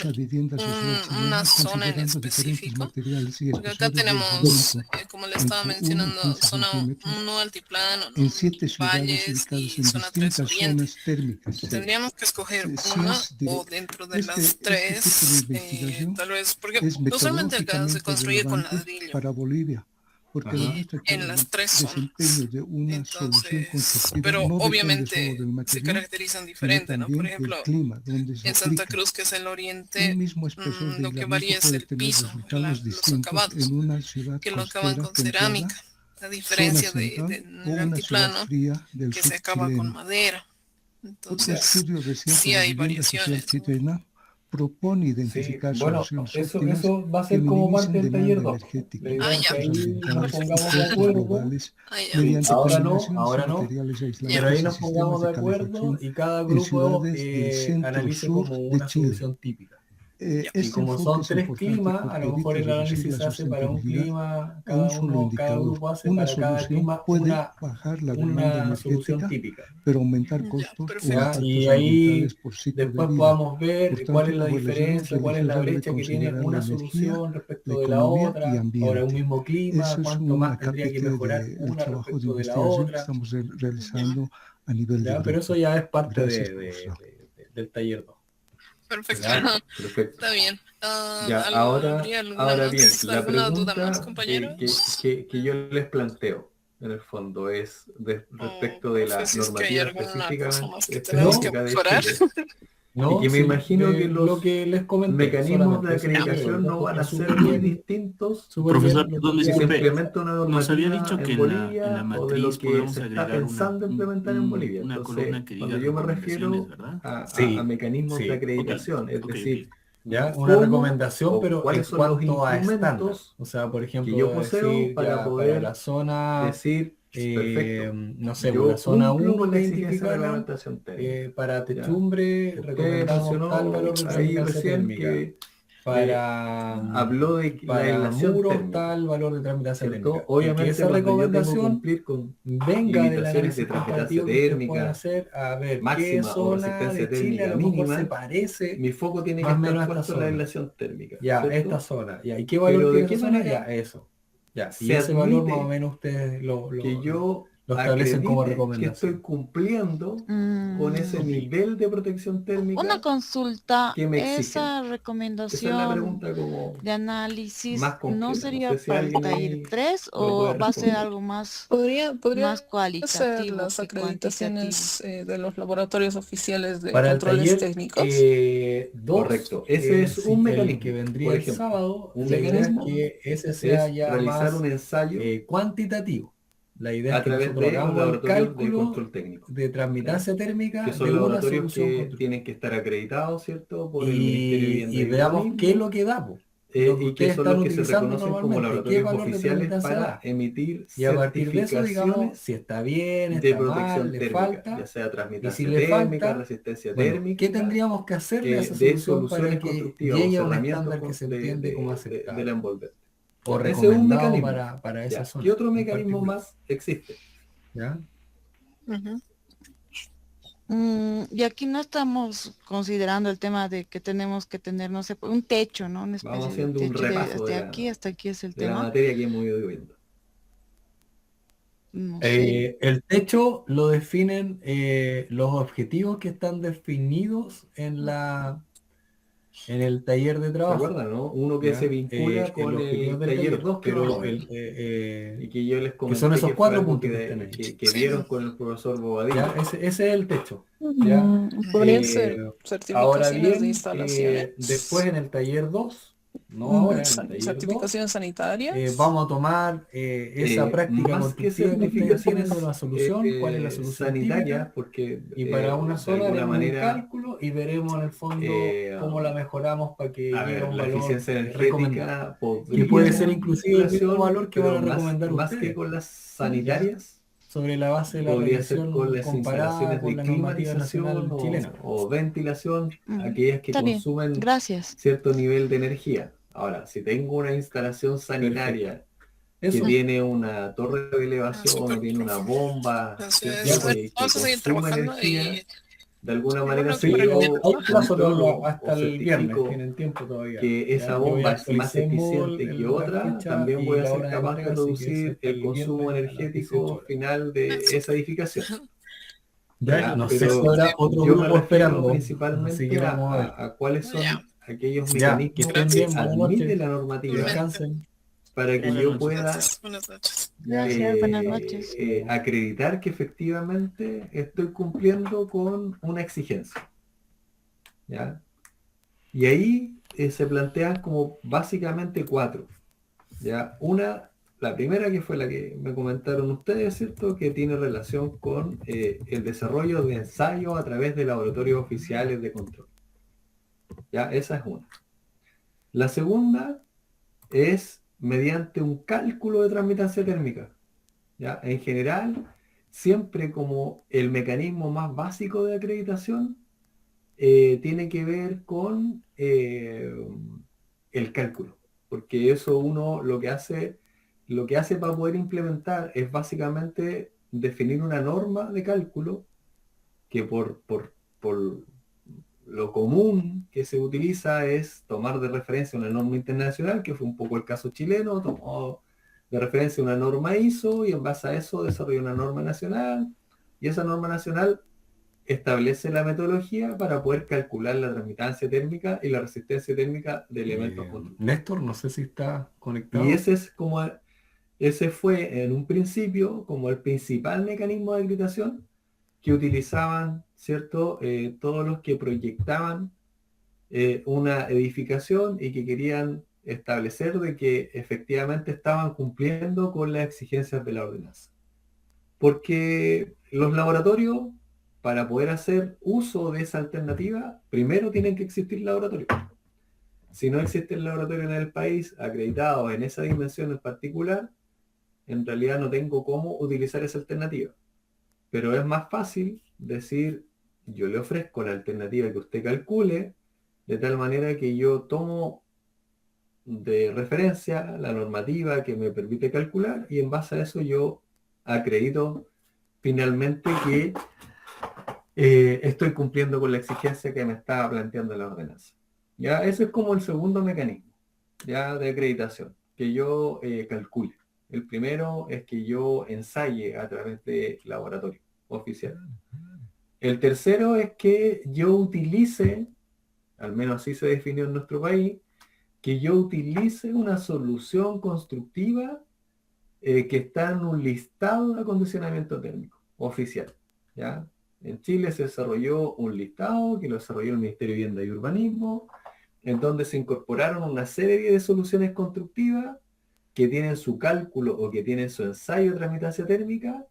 una zona en específico. Porque acá tenemos, como le estaba mencionando, zona 1 altiplano, en 7 ciudades valles ubicadas y en zona 3 distintas oriente. zonas térmicas. Tendríamos que escoger una o dentro de las tres, tal vez, porque usualmente acá se construye con ladrillo. Para Bolivia, porque en las tres zonas. De una Entonces, pero no obviamente material, se caracterizan diferente, ¿no? Por ejemplo, clima, en Santa Cruz, que es el oriente, lo que varía es el piso, los acabados, que lo acaban con cerámica, a diferencia del altiplano, que se acaba con madera. Entonces, sí hay variaciones. Propone identificar eso va a ser como parte del taller 2. Ahí nos pongamos de acuerdo. Ahora no. Pero ahí nos pongamos de acuerdo y cada grupo analice como una solución típica. Y como son 3 climas, a lo mejor el análisis se hace para un clima, cada grupo hace para cada clima una solución típica. Pero aumentar costos y ahí después podamos ver cuál es la diferencia, cuál es la brecha que tiene una solución respecto de la otra, ahora un mismo clima, cuánto más tendría que mejorar una respecto de la otra. Estamos realizando a nivel de pero eso ya es parte del taller 2. Perfecto. Perfecto. Está bien. Ahora bien, la pregunta que yo les planteo en el fondo es respecto de la normativa específica de Chile. Y que me imagino que los les comenté, mecanismos de acreditación no van a ser muy distintos. Profesor, si se implementa una normativa en Bolivia o de lo que se está pensando implementar en Bolivia. Entonces, cuando yo me refiero a mecanismos de acreditación, es decir, una recomendación, pero cuáles son los instrumentos, o sea, por ejemplo, que yo poseo para poder la zona decir no sé, la zona 1 la exigencia de reglamentación para techumbre recomendamos tal valor de tramitación térmica. Para habló de para muros tal valor de tramitación térmica. Obviamente esa recomendación cumplir con venga del análisis de comparativo que pueden hacer a ver qué zona de Chile a lo mejor se parece. Mi foco tiene que estar puesto en la aislación térmica. Esta zona. ¿Y qué valor tiene esa zona? Eso. Y ese valor más o menos ustedes lo establecen como recomendación. Que estoy cumpliendo con ese nivel de protección térmica. Una consulta, que me esa recomendación de análisis no sería para el taller 3 o va a ser algo más, más cualitativo. Ser las acreditaciones de los laboratorios oficiales de para controles técnicos. Correcto. Ese es un mecanismo que vendría por el ejemplo, sábado. Un mecanismo que ese sea ya realizar más un ensayo cuantitativo. La idea a es que través de hagamos el laboratorios de cálculo control técnico de transmitancia térmica que son de una laboratorios solución que control. tienen que estar acreditados, ¿cierto? Por el Ministerio de Vivienda y veamos Urbanismo. qué es lo que da. y que son los que se reconocen como laboratorios oficiales para emitir y a partir de eso, digamos, si está bien, de está protección mal, le térmica, falta, ya sea y transmitación si le térmica, falta, resistencia bueno, térmica, ¿qué tendríamos que hacerle a esa de solución para soluciones que constructivas llegue o a un cerramientos estándar que se entiende como de aceptable la envolvente? o Ese es un recomendado mecanismo. para esa zona? ¿Qué otro en mecanismo particular? más existe? ¿Ya? Y aquí no estamos considerando el tema de que tenemos que tener, no sé, un techo, ¿no? Una Vamos especie de haciendo un techo repaso de aquí hasta aquí es el de la tema. materia que hemos ido viendo. No sé. El techo lo definen los objetivos que están definidos en el taller de ¿Se trabajo. acuerdan, no? Uno que ¿Ya? se vincula con el taller 2 que vamos a ver. Y que yo les que comenté son esos que fue 4 algo puntos que están ahí. que vieron con el profesor Bobadilla. ¿Ya? Ese es el techo. ¿Ya? Podrían ser Ahora certificaciones bien, de instalaciones. después en el taller 2, no ahora, en el taller 2, Certificaciones sanitarias. vamos a tomar esa práctica más que constructiva que ustedes tienen de certificaciones una solución, cuál es la solución sanitarias, típica, porque y para una de sola alguna haremos manera, un cálculo y veremos en el fondo cómo la mejoramos para que llegue a un la valor eficiencia recomendado, energética que puede ser inclusive el mismo vinculación, valor que van a recomendar más ustedes, que con las sanitarias, sobre la base de la podría ser revisión con las comparada instalaciones con de la normativa nacional climatización chilena. o ventilación, aquellas que Está bien, consumen gracias. cierto nivel de energía. Ahora, si tengo una instalación sanitaria que Eso. tiene una torre de elevación o tiene una bomba que consume energía, de alguna manera si yo controlo hasta o el viernes, certifico tienen tiempo todavía. que esa bomba es más eficiente que otra, también voy a ser capaz de reducir el consumo energético final de esa edificación. Ya, no sé si habrá otro grupo esperando, principalmente a cuáles son aquellos ya, mecanismos que estén bien, que buenas admite noches, la que normativa descansen. para que yo pueda Buenas noches. Gracias, buenas noches. acreditar que efectivamente estoy cumpliendo con una exigencia. ¿Ya? Y ahí se plantean como básicamente 4. ¿Ya? La primera que fue la que me comentaron ustedes, ¿cierto? Que tiene relación con el desarrollo de ensayos a través de laboratorios oficiales de control. ¿Ya? Esa es una. La segunda es mediante un cálculo de transmitancia térmica. ¿Ya? En general, siempre como el mecanismo más básico de acreditación tiene que ver con el cálculo, porque eso uno lo que hace para poder implementar es básicamente definir una norma de cálculo que por lo común que se utiliza es tomar de referencia una norma internacional, que fue un poco el caso chileno, tomó de referencia una norma ISO y en base a eso desarrolló una norma nacional, y esa norma nacional establece la metodología para poder calcular la transmitancia térmica y la resistencia térmica de elementos constructivos. Néstor, no sé si está conectado. Y ese fue en un principio como el principal mecanismo de acreditación que utilizaban, ¿cierto? Todos los que proyectaban una edificación y que querían establecer de que efectivamente estaban cumpliendo con las exigencias de la ordenanza. Porque los laboratorios, para poder hacer uso de esa alternativa, primero tienen que existir laboratorios. Si no existe el laboratorio en el país acreditado en esa dimensión en particular, en realidad no tengo cómo utilizar esa alternativa. Pero es más fácil decir, yo le ofrezco la alternativa que usted calcule, de tal manera que yo tomo de referencia la normativa que me permite calcular y en base a eso yo acredito finalmente que estoy cumpliendo con la exigencia que me estaba planteando la ordenanza. Ya, ese es como el segundo mecanismo ya de acreditación, que yo calcule. El primero es que yo ensaye a través de laboratorio oficial. El tercero es que yo utilice, al menos así se definió en nuestro país, que yo utilice una solución constructiva que está en un listado de acondicionamiento térmico oficial. ¿Ya? En Chile se desarrolló un listado que lo desarrolló el Ministerio de Vivienda y Urbanismo, en donde se incorporaron una serie de soluciones constructivas que tienen su cálculo o que tienen su ensayo de transmitancia térmica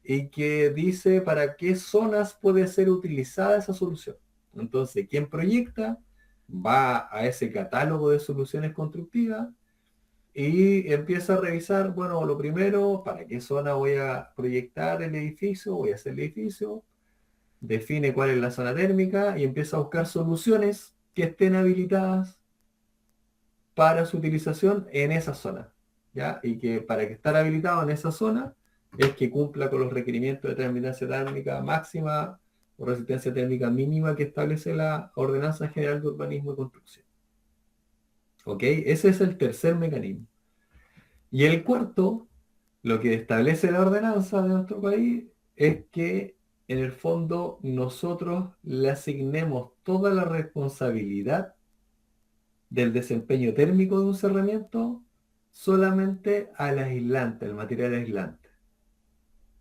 y que dice para qué zonas puede ser utilizada esa solución. Entonces, quien proyecta va a ese catálogo de soluciones constructivas y empieza a revisar, bueno, lo primero, para qué zona voy a proyectar el edificio, voy a hacer el edificio, define cuál es la zona térmica y empieza a buscar soluciones que estén habilitadas para su utilización en esa zona, ¿ya? Y que para que estar habilitado en esa zona es que cumpla con los requerimientos de transmitancia térmica máxima o resistencia térmica mínima que establece la Ordenanza General de Urbanismo y Construcción. ¿Ok? Ese es el tercer mecanismo. Y el cuarto, lo que establece la ordenanza de nuestro país, es que en el fondo nosotros le asignemos toda la responsabilidad del desempeño térmico de un cerramiento solamente al aislante, al material aislante.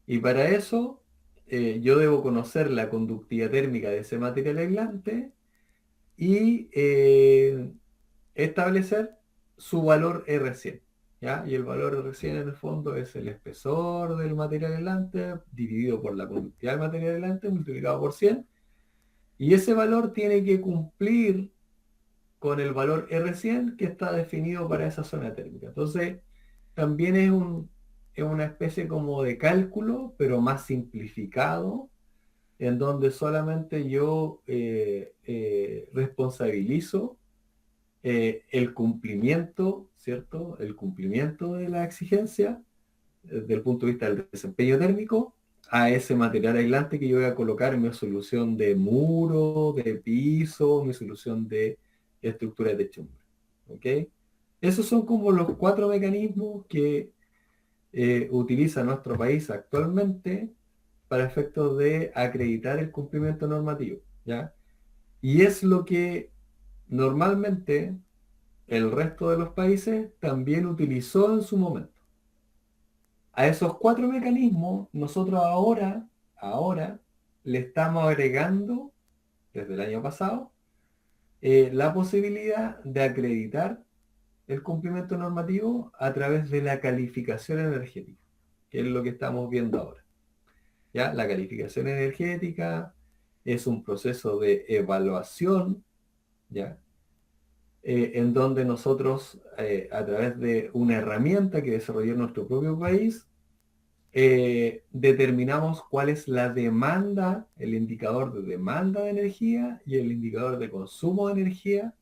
Y para eso yo debo conocer la conductividad térmica de ese material aislante y establecer su valor R100, ¿ya? Y el valor R100 en el fondo es el espesor del material aislante dividido por la conductividad del material aislante multiplicado por 100. Y ese valor tiene que cumplir con el valor R100 que está definido para esa zona térmica. Entonces, también es una especie como de cálculo, pero más simplificado, en donde solamente yo responsabilizo el cumplimiento, ¿cierto? El cumplimiento de la exigencia desde el punto de vista del desempeño térmico a ese material aislante que yo voy a colocar en mi solución de muro, de piso, mi solución de estructura de techumbre. ¿Ok? Esos son como los 4 mecanismos que utiliza nuestro país actualmente para efectos de acreditar el cumplimiento normativo, ¿ya? Y es lo que normalmente el resto de los países también utilizó en su momento. A esos 4 mecanismos nosotros ahora le estamos agregando, desde el año pasado, la posibilidad de acreditar el cumplimiento normativo a través de la calificación energética, que es lo que estamos viendo ahora. ¿Ya? La calificación energética es un proceso de evaluación, ¿ya? En donde nosotros, a través de una herramienta que desarrolló nuestro propio país, determinamos cuál es la demanda, el indicador de demanda de energía y el indicador de consumo de energía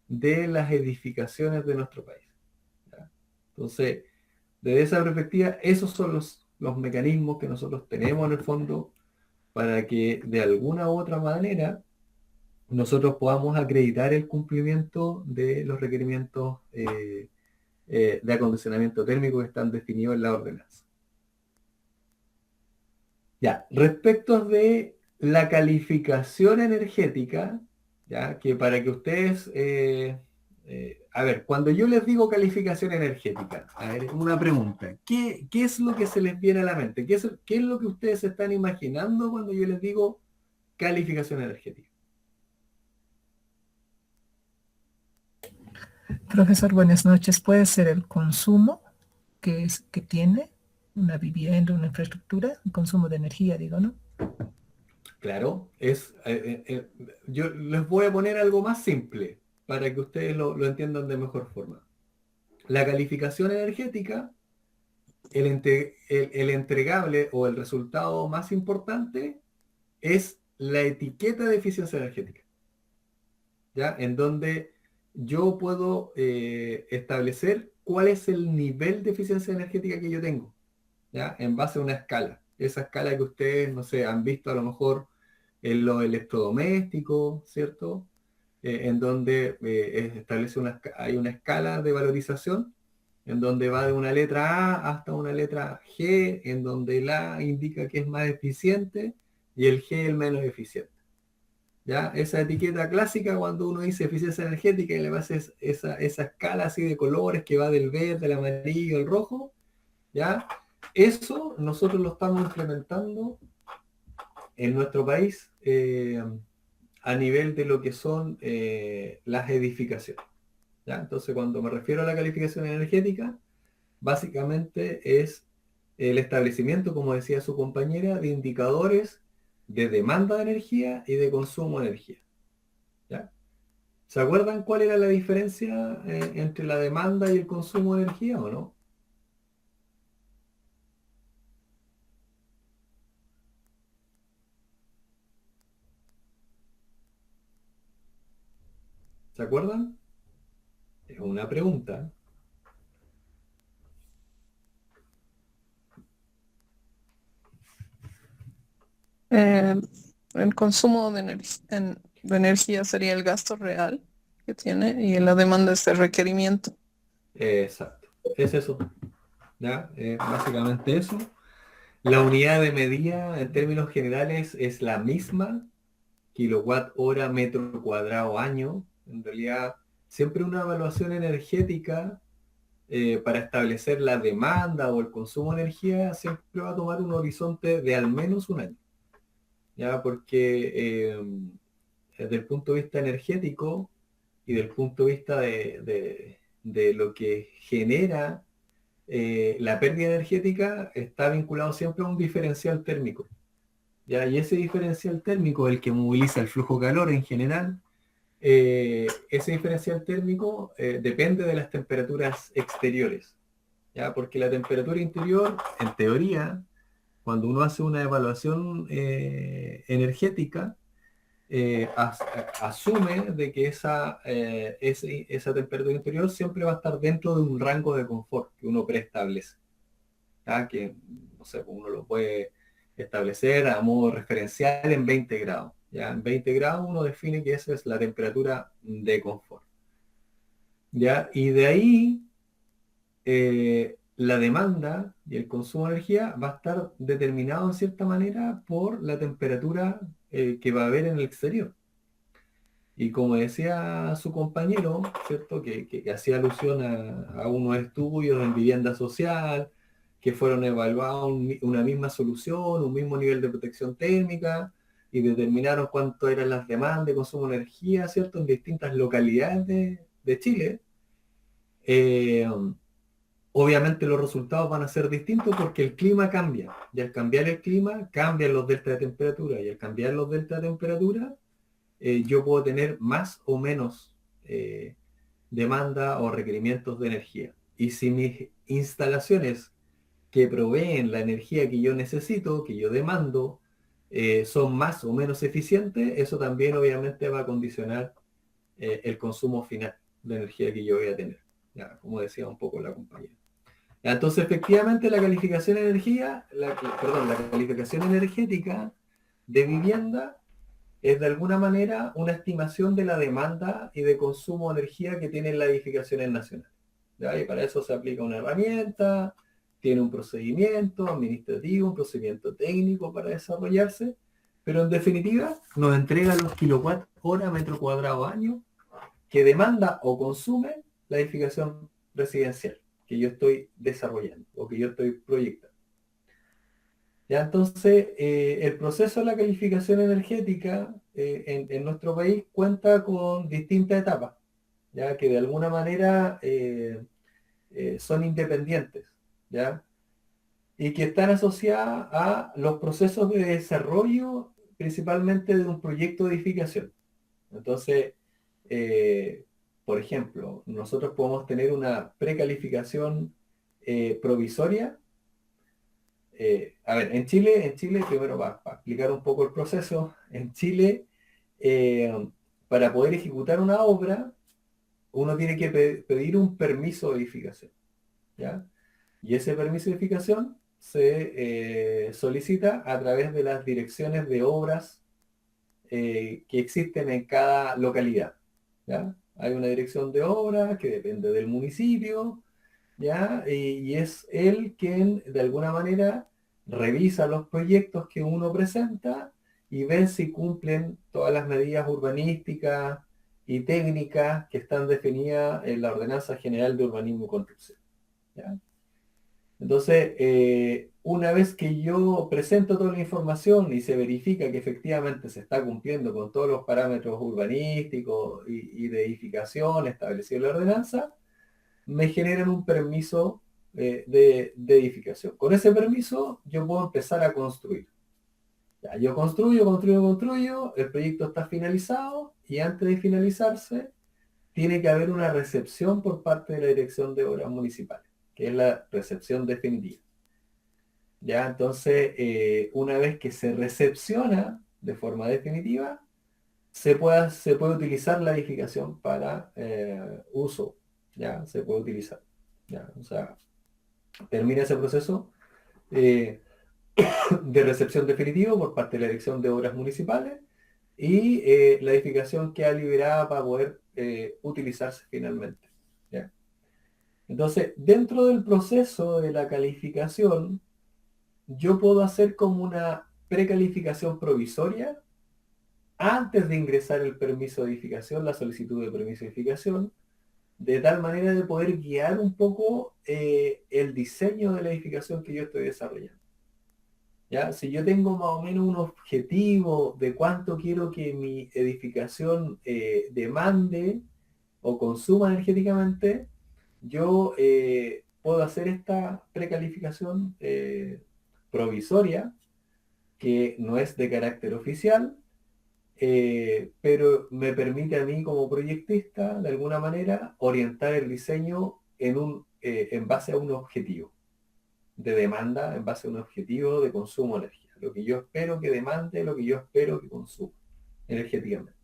de las edificaciones de nuestro país, ¿ya? Entonces, desde esa perspectiva, esos son los mecanismos que nosotros tenemos en el fondo para que de alguna u otra manera nosotros podamos acreditar el cumplimiento de los requerimientos de acondicionamiento térmico que están definidos en la ordenanza. Ya, respecto de la calificación energética, ya, que para que ustedes, a ver, cuando yo les digo calificación energética, a ver, una pregunta, ¿qué es lo que se les viene a la mente? ¿Qué es lo que ustedes se están imaginando cuando yo les digo calificación energética? Profesor, buenas noches. ¿Puede ser el consumo que tiene una vivienda, una infraestructura, el consumo de energía, digo, ¿no? Claro, yo les voy a poner algo más simple para que ustedes lo entiendan de mejor forma. La calificación energética, el entregable o el resultado más importante es la etiqueta de eficiencia energética, ¿ya? En donde yo puedo establecer cuál es el nivel de eficiencia energética que yo tengo, ¿ya? En base a una escala. Esa escala que ustedes, no sé, han visto a lo mejor en los electrodomésticos, ¿cierto? En donde hay una escala de valorización, en donde va de una letra A hasta una letra G, en donde el A indica que es más eficiente y el G el menos eficiente. ¿Ya? Esa etiqueta clásica cuando uno dice eficiencia energética y le va a hacer esa escala así de colores que va del verde, el amarillo, el rojo, ¿ya? Eso nosotros lo estamos implementando en nuestro país a nivel de lo que son las edificaciones, ¿ya? Entonces, cuando me refiero a la calificación energética, básicamente es el establecimiento, como decía su compañera, de indicadores de demanda de energía y de consumo de energía, ¿ya? ¿Se acuerdan cuál era la diferencia entre la demanda y el consumo de energía o no? ¿Se acuerdan? Es una pregunta. El consumo de energía sería el gasto real que tiene y la demanda es el requerimiento. Exacto. Es eso. ¿Ya? Básicamente eso. La unidad de medida en términos generales es la misma, kilowatt hora metro cuadrado año. En realidad, siempre una evaluación energética para establecer la demanda o el consumo de energía siempre va a tomar un horizonte de al menos un año. ¿Ya? Porque desde el punto de vista energético y del punto de vista de lo que genera la pérdida energética está vinculado siempre a un diferencial térmico. ¿Ya? Y ese diferencial térmico es el que moviliza el flujo de calor en general. Ese diferencial térmico depende de las temperaturas exteriores. ¿Ya? Porque la temperatura interior, en teoría, cuando uno hace una evaluación energética, asume de que esa temperatura interior siempre va a estar dentro de un rango de confort que uno preestablece. ¿Ya? Que, no sé, uno lo puede establecer a modo referencial en 20 grados. ¿Ya? En 20 grados uno define que esa es la temperatura de confort. ¿Ya? Y de ahí la demanda y el consumo de energía va a estar determinado en cierta manera por la temperatura que va a haber en el exterior. Y como decía su compañero, ¿cierto? Que hacía alusión a unos estudios en vivienda social, que fueron evaluados una misma solución, un mismo nivel de protección térmica, y determinaron cuánto eran las demandas de consumo de energía, ¿cierto? En distintas localidades de Chile. Obviamente los resultados van a ser distintos porque el clima cambia. Y al cambiar el clima, cambian los deltas de temperatura. Y al cambiar los deltas de temperatura, yo puedo tener más o menos demanda o requerimientos de energía. Y si mis instalaciones que proveen la energía que yo necesito, que yo demando, son más o menos eficientes, eso también obviamente va a condicionar el consumo final de energía que yo voy a tener. Ya, como decía un poco la compañera. Entonces, efectivamente, la calificación la calificación energética de vivienda es de alguna manera una estimación de la demanda y de consumo de energía que tienen las edificaciones nacionales. ¿Ya? Y para eso se aplica una herramienta, tiene un procedimiento administrativo, un procedimiento técnico para desarrollarse, pero en definitiva nos entrega los kilowatt hora metro cuadrado año que demanda o consume la edificación residencial que yo estoy desarrollando o que yo estoy proyectando. Ya, entonces, el proceso de la calificación energética en nuestro país cuenta con distintas etapas, ya que de alguna manera son independientes, ¿ya? Y que están asociadas a los procesos de desarrollo, principalmente de un proyecto de edificación. Entonces, por ejemplo, nosotros podemos tener una precalificación provisoria. A ver, en Chile, primero para explicar un poco el proceso, en Chile, para poder ejecutar una obra, uno tiene que pedir un permiso de edificación, ¿ya? Y ese permiso de edificación se solicita a través de las direcciones de obras que existen en cada localidad, ¿ya? Hay una dirección de obra que depende del municipio, ¿ya? Y es él quien de alguna manera revisa los proyectos que uno presenta y ve si cumplen todas las medidas urbanísticas y técnicas que están definidas en la Ordenanza General de Urbanismo y Construcción, ¿ya? Entonces, una vez que yo presento toda la información y se verifica que efectivamente se está cumpliendo con todos los parámetros urbanísticos y de edificación establecidos en la ordenanza, me generan un permiso de edificación. Con ese permiso yo puedo empezar a construir. Ya, yo construyo, el proyecto está finalizado y antes de finalizarse tiene que haber una recepción por parte de la Dirección de Obras Municipales, que es la recepción definitiva. Ya, entonces, una vez que se recepciona de forma definitiva, se puede utilizar la edificación para uso, ya, se puede utilizar. Ya, o sea, termina ese proceso de recepción definitiva por parte de la Dirección de Obras Municipales y la edificación queda liberada para poder utilizarse finalmente. ¿Ya? Entonces, dentro del proceso de la calificación, yo puedo hacer como una precalificación provisoria antes de ingresar el permiso de edificación, la solicitud de permiso de edificación, de tal manera de poder guiar un poco el diseño de la edificación que yo estoy desarrollando. ¿Ya? Si yo tengo más o menos un objetivo de cuánto quiero que mi edificación demande o consuma energéticamente, yo puedo hacer esta precalificación provisoria, que no es de carácter oficial, pero me permite a mí como proyectista, de alguna manera, orientar el diseño en base a un objetivo de demanda, en base a un objetivo de consumo de energía. Lo que yo espero que demande, lo que yo espero que consuma energéticamente.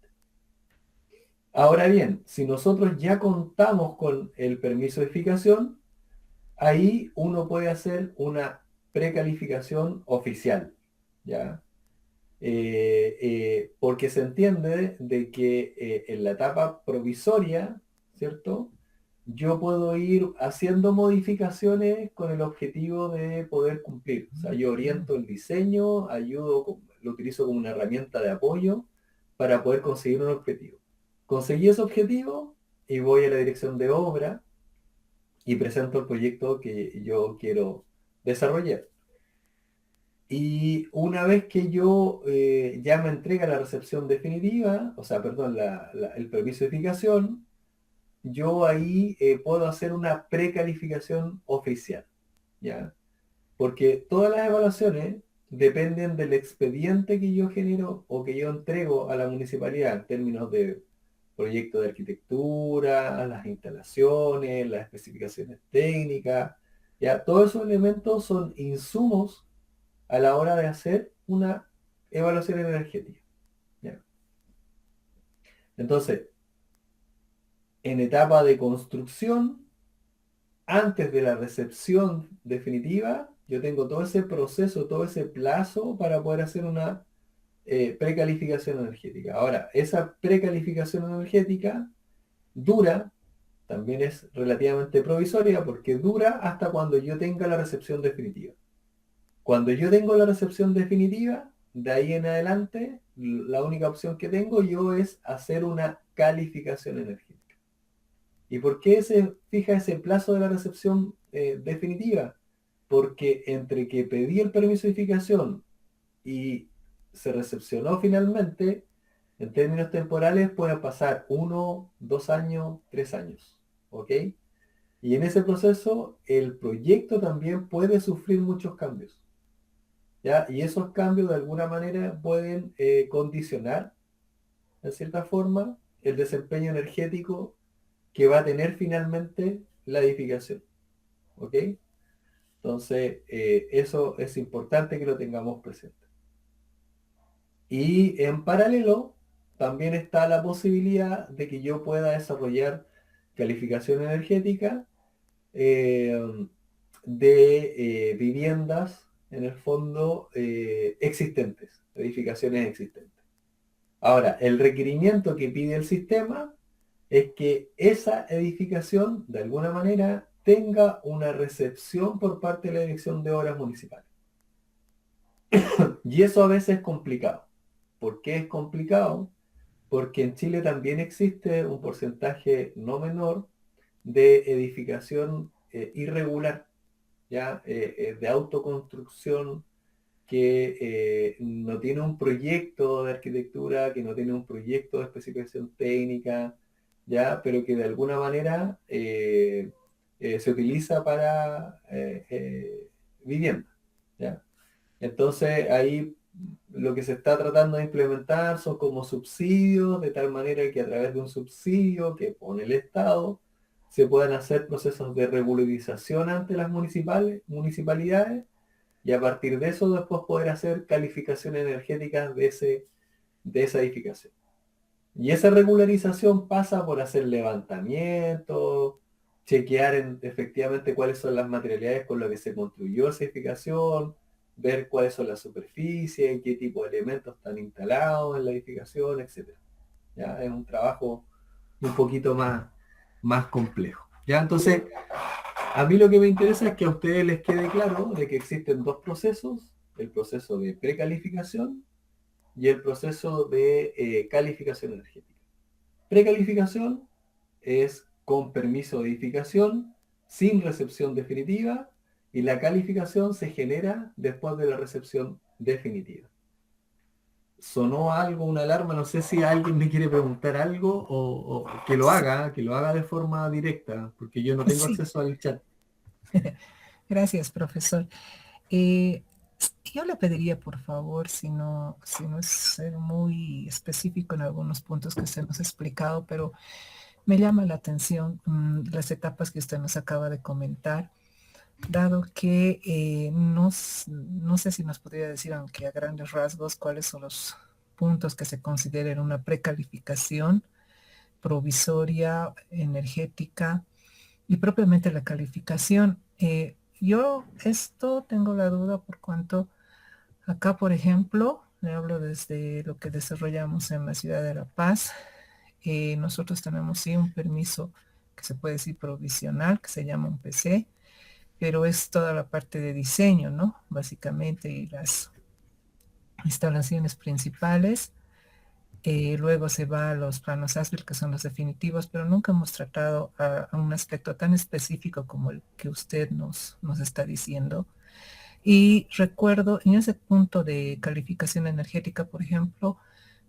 Ahora bien, si nosotros ya contamos con el permiso de edificación, ahí uno puede hacer una precalificación oficial, ¿ya? Porque se entiende de que en la etapa provisoria, ¿cierto?, yo puedo ir haciendo modificaciones con el objetivo de poder cumplir. O sea, yo oriento el diseño, lo utilizo como una herramienta de apoyo para poder conseguir un objetivo. Conseguí ese objetivo y voy a la dirección de obra y presento el proyecto que yo quiero desarrollar. Y una vez que yo ya me entrega la recepción definitiva, o sea, perdón, el permiso de edificación, yo ahí puedo hacer una precalificación oficial, ¿ya? Porque todas las evaluaciones dependen del expediente que yo genero o que yo entrego a la municipalidad en términos de proyecto de arquitectura, las instalaciones, las especificaciones técnicas, ¿ya? Todos esos elementos son insumos a la hora de hacer una evaluación energética, ¿ya? Entonces, en etapa de construcción, antes de la recepción definitiva, yo tengo todo ese proceso, todo ese plazo para poder hacer una precalificación energética. Ahora, esa precalificación energética dura, también es relativamente provisoria, porque dura hasta cuando yo tenga la recepción definitiva. Cuando yo tengo la recepción definitiva, de ahí en adelante, la única opción que tengo yo es hacer una calificación energética. ¿Y por qué se fija ese plazo de la recepción definitiva? Porque entre que pedí el permiso de edificación y se recepcionó finalmente, en términos temporales pueden pasar 1, 2 años, 3 años, ¿ok? Y en ese proceso el proyecto también puede sufrir muchos cambios, ¿ya? Y esos cambios de alguna manera pueden condicionar, de cierta forma, el desempeño energético que va a tener finalmente la edificación, ¿ok? Entonces, eso es importante que lo tengamos presente. Y en paralelo, también está la posibilidad de que yo pueda desarrollar calificación energética de viviendas, en el fondo, existentes, edificaciones existentes. Ahora, el requerimiento que pide el sistema es que esa edificación, de alguna manera, tenga una recepción por parte de la Dirección de Obras Municipales. Y eso a veces es complicado. ¿Por qué es complicado? Porque en Chile también existe un porcentaje no menor de edificación irregular, ¿ya? De autoconstrucción que no tiene un proyecto de arquitectura, que no tiene un proyecto de especificación técnica, ¿ya? Pero que de alguna manera se utiliza para vivienda, ¿ya? Entonces ahí lo que se está tratando de implementar son como subsidios, de tal manera que a través de un subsidio que pone el Estado, se puedan hacer procesos de regularización ante las municipalidades, y a partir de eso después poder hacer calificaciones energéticas de esa edificación. Y esa regularización pasa por hacer levantamientos, chequear efectivamente cuáles son las materialidades con las que se construyó esa edificación, ver cuáles son las superficies, qué tipo de elementos están instalados en la edificación, etc. ¿Ya? Es un trabajo un poquito más complejo. ¿Ya? Entonces, a mí lo que me interesa es que a ustedes les quede claro de que existen dos procesos, el proceso de precalificación y el proceso de calificación energética. Precalificación es con permiso de edificación, sin recepción definitiva, y la calificación se genera después de la recepción definitiva. ¿Sonó algo, una alarma? No sé si alguien me quiere preguntar algo o que lo haga de forma directa, porque yo no tengo acceso al chat. Gracias, profesor. Yo le pediría, por favor, si no es ser muy específico en algunos puntos que se nos ha explicado, pero me llama la atención las etapas que usted nos acaba de comentar, dado que no sé si nos podría decir, aunque a grandes rasgos, cuáles son los puntos que se consideren una precalificación provisoria, energética y propiamente la calificación. Yo esto tengo la duda por cuanto acá, por ejemplo, le hablo desde lo que desarrollamos en la ciudad de La Paz. Nosotros tenemos sí un permiso que se puede decir provisional, que se llama un PC, pero es toda la parte de diseño, ¿no? Básicamente, y las instalaciones principales. Luego se va a los planos ASBIL, que son los definitivos, pero nunca hemos tratado a un aspecto tan específico como el que usted nos está diciendo. Y recuerdo, en ese punto de calificación energética, por ejemplo,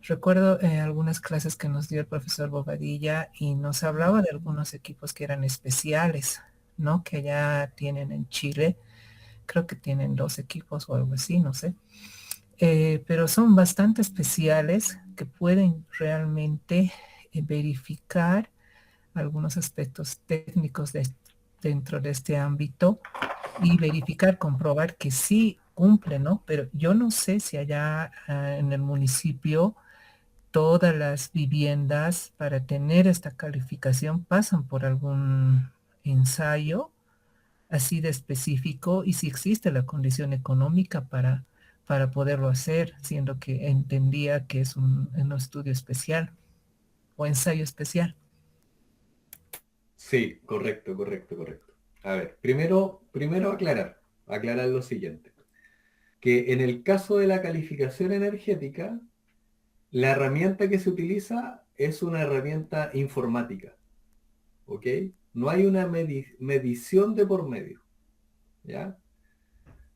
recuerdo algunas clases que nos dio el profesor Bobadilla y nos hablaba de algunos equipos que eran especiales, ¿no? Que ya tienen en Chile, creo que tienen 2 equipos o algo así, no sé. Pero son bastante especiales que pueden realmente verificar algunos aspectos técnicos dentro de este ámbito y verificar, comprobar que sí cumple, ¿no? Pero yo no sé si allá en el municipio todas las viviendas para tener esta calificación pasan por algún ensayo así de específico y si existe la condición económica para poderlo hacer, siendo que entendía que es un estudio especial o ensayo especial. Sí, correcto. A ver, primero aclarar lo siguiente, que en el caso de la calificación energética, la herramienta que se utiliza es una herramienta informática, ¿ok? No hay una medición de por medio, ¿ya?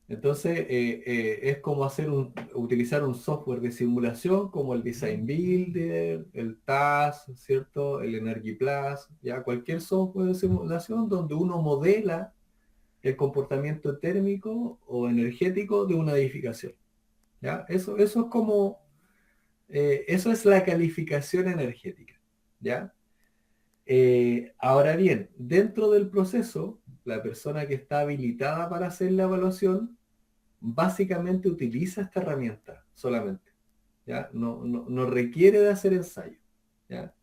Entonces, es como utilizar un software de simulación como el Design Builder, el TAS, ¿cierto? El EnergyPlus, ya cualquier software de simulación donde uno modela el comportamiento térmico o energético de una edificación, ¿ya? Eso es como, eso es la calificación energética, ¿ya? Ahora bien, dentro del proceso, la persona que está habilitada para hacer la evaluación básicamente utiliza esta herramienta solamente, ¿ya? No requiere de hacer ensayos, ¿ya?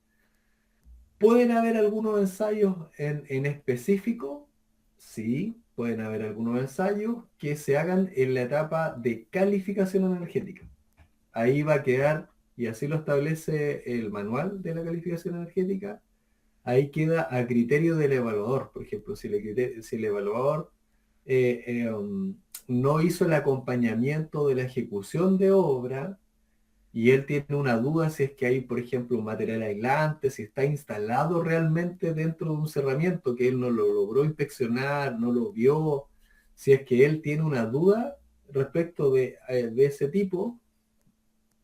¿Pueden haber algunos ensayos en específico? Sí, pueden haber algunos ensayos que se hagan en la etapa de calificación energética. Ahí va a quedar, y así lo establece el manual de la calificación energética, ahí queda a criterio del evaluador. Por ejemplo, si el evaluador no hizo el acompañamiento de la ejecución de obra y él tiene una duda si es que hay, por ejemplo, un material aislante, si está instalado realmente dentro de un cerramiento que él no lo logró inspeccionar, no lo vio, si es que él tiene una duda respecto de ese tipo,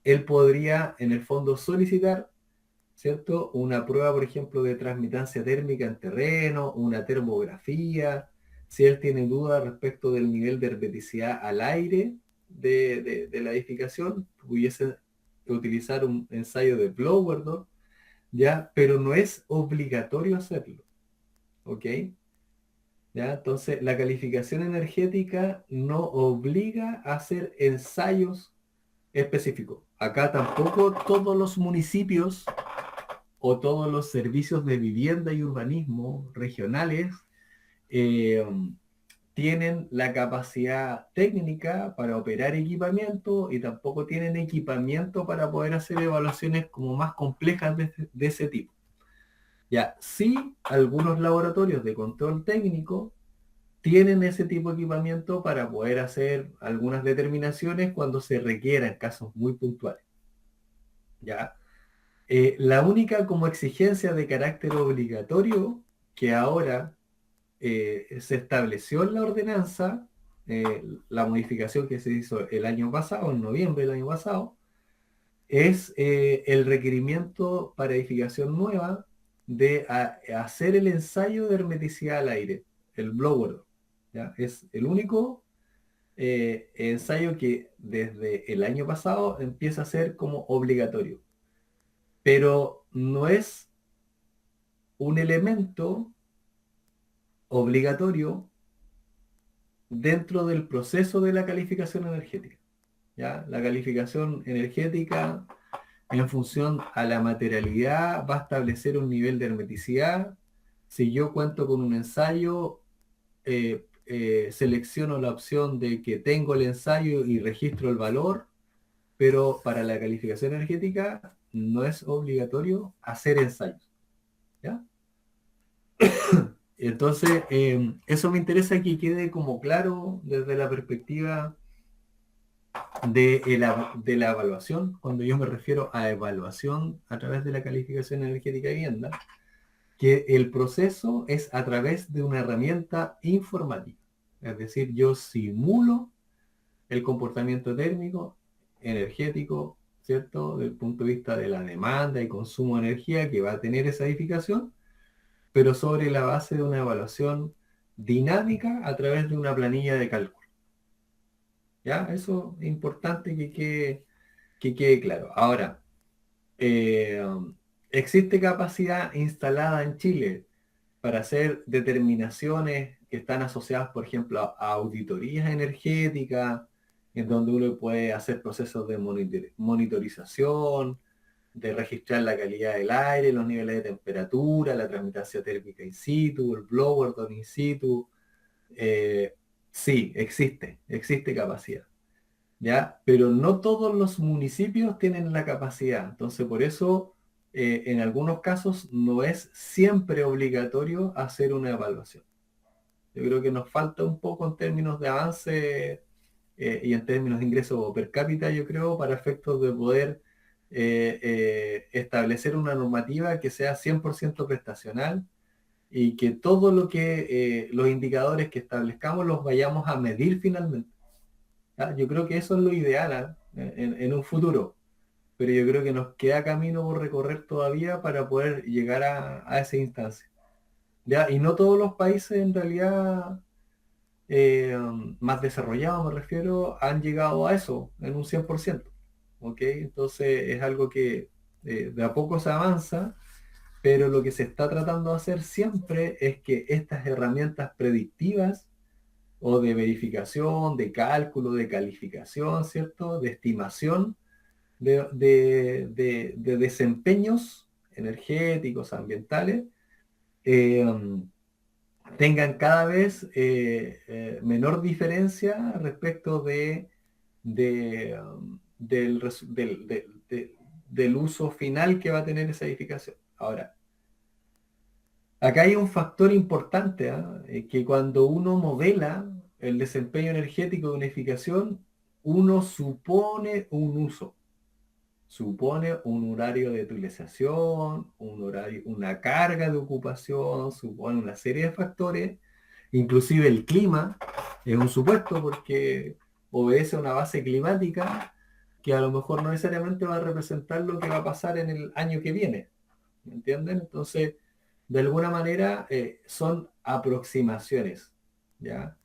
él podría en el fondo solicitar, ¿cierto?, una prueba, por ejemplo, de transmitancia térmica en terreno, una termografía. Si él tiene dudas respecto del nivel de hermeticidad al aire, de la edificación, pudiese utilizar un ensayo de blower door, ¿ya? Pero no es obligatorio hacerlo, ¿ok? ¿Ya? Entonces, la calificación energética no obliga a hacer ensayos específicos. Acá tampoco todos los municipios o todos los servicios de vivienda y urbanismo regionales tienen la capacidad técnica para operar equipamiento y tampoco tienen equipamiento para poder hacer evaluaciones como más complejas de ese tipo. Ya, sí, algunos laboratorios de control técnico tienen ese tipo de equipamiento para poder hacer algunas determinaciones cuando se requieran casos muy puntuales. ¿Ya? La única como exigencia de carácter obligatorio que ahora se estableció en la ordenanza, la modificación que se hizo el año pasado, en noviembre del año pasado, es el requerimiento para edificación nueva de hacer el ensayo de hermeticidad al aire, el blower. ¿Ya? Es el único ensayo que desde el año pasado empieza a ser como obligatorio. Pero no es un elemento obligatorio dentro del proceso de la calificación energética. ¿Ya? La calificación energética, en función a la materialidad, va a establecer un nivel de hermeticidad. Si yo cuento con un ensayo, selecciono la opción de que tengo el ensayo y registro el valor, pero para la calificación energética no es obligatorio hacer ensayos. ¿Ya? Entonces, eso me interesa que quede como claro desde la perspectiva de la evaluación, cuando yo me refiero a evaluación a través de la calificación energética de vivienda, que el proceso es a través de una herramienta informática. Es decir, yo simulo el comportamiento térmico, energético, ¿cierto? Del punto de vista de la demanda y consumo de energía que va a tener esa edificación, pero sobre la base de una evaluación dinámica a través de una planilla de cálculo. ¿Ya? Eso es importante que quede claro. Ahora, ¿existe capacidad instalada en Chile para hacer determinaciones que están asociadas, por ejemplo, a auditorías energéticas, en donde uno puede hacer procesos de monitorización, de registrar la calidad del aire, los niveles de temperatura, la transmitación térmica in situ, el blower door in situ? Sí, existe capacidad, ¿ya? Pero no todos los municipios tienen la capacidad. Entonces, por eso, en algunos casos, no es siempre obligatorio hacer una evaluación. Yo creo que nos falta un poco en términos de avance y en términos de ingreso per cápita, yo creo, para efectos de poder establecer una normativa que sea 100% prestacional y que todo lo que los indicadores que establezcamos los vayamos a medir finalmente. ¿Ya? Yo creo que eso es lo ideal en un futuro, pero yo creo que nos queda camino por recorrer todavía para poder llegar a esa instancia. ¿Ya? Y no todos los países en realidad más desarrollados, me refiero, han llegado a eso en un 100%. ¿Ok? Entonces es algo que de a poco se avanza, pero lo que se está tratando de hacer siempre es que estas herramientas predictivas o de verificación, de cálculo, de calificación, ¿cierto? De estimación de desempeños energéticos, ambientales, tengan cada vez menor diferencia respecto del uso final que va a tener esa edificación. Ahora, acá hay un factor importante, que cuando uno modela el desempeño energético de una edificación, uno supone un uso, supone un horario de utilización, una carga de ocupación, supone una serie de factores, inclusive el clima es un supuesto porque obedece a una base climática que a lo mejor no necesariamente va a representar lo que va a pasar en el año que viene. ¿Me entienden? Entonces, de alguna manera son aproximaciones, ¿ya?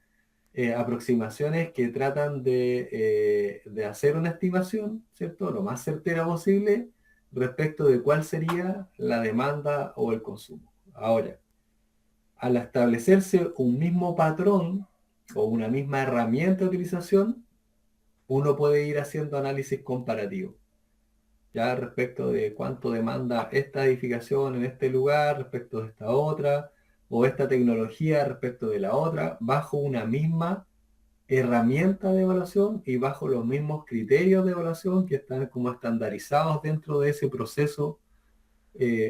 aproximaciones que tratan de hacer una estimación, ¿cierto?, lo más certera posible respecto de cuál sería la demanda o el consumo. Ahora, al establecerse un mismo patrón o una misma herramienta de utilización, uno puede ir haciendo análisis comparativo, ya respecto de cuánto demanda esta edificación en este lugar respecto de esta otra, o esta tecnología respecto de la otra, bajo una misma herramienta de evaluación y bajo los mismos criterios de evaluación que están como estandarizados dentro de ese proceso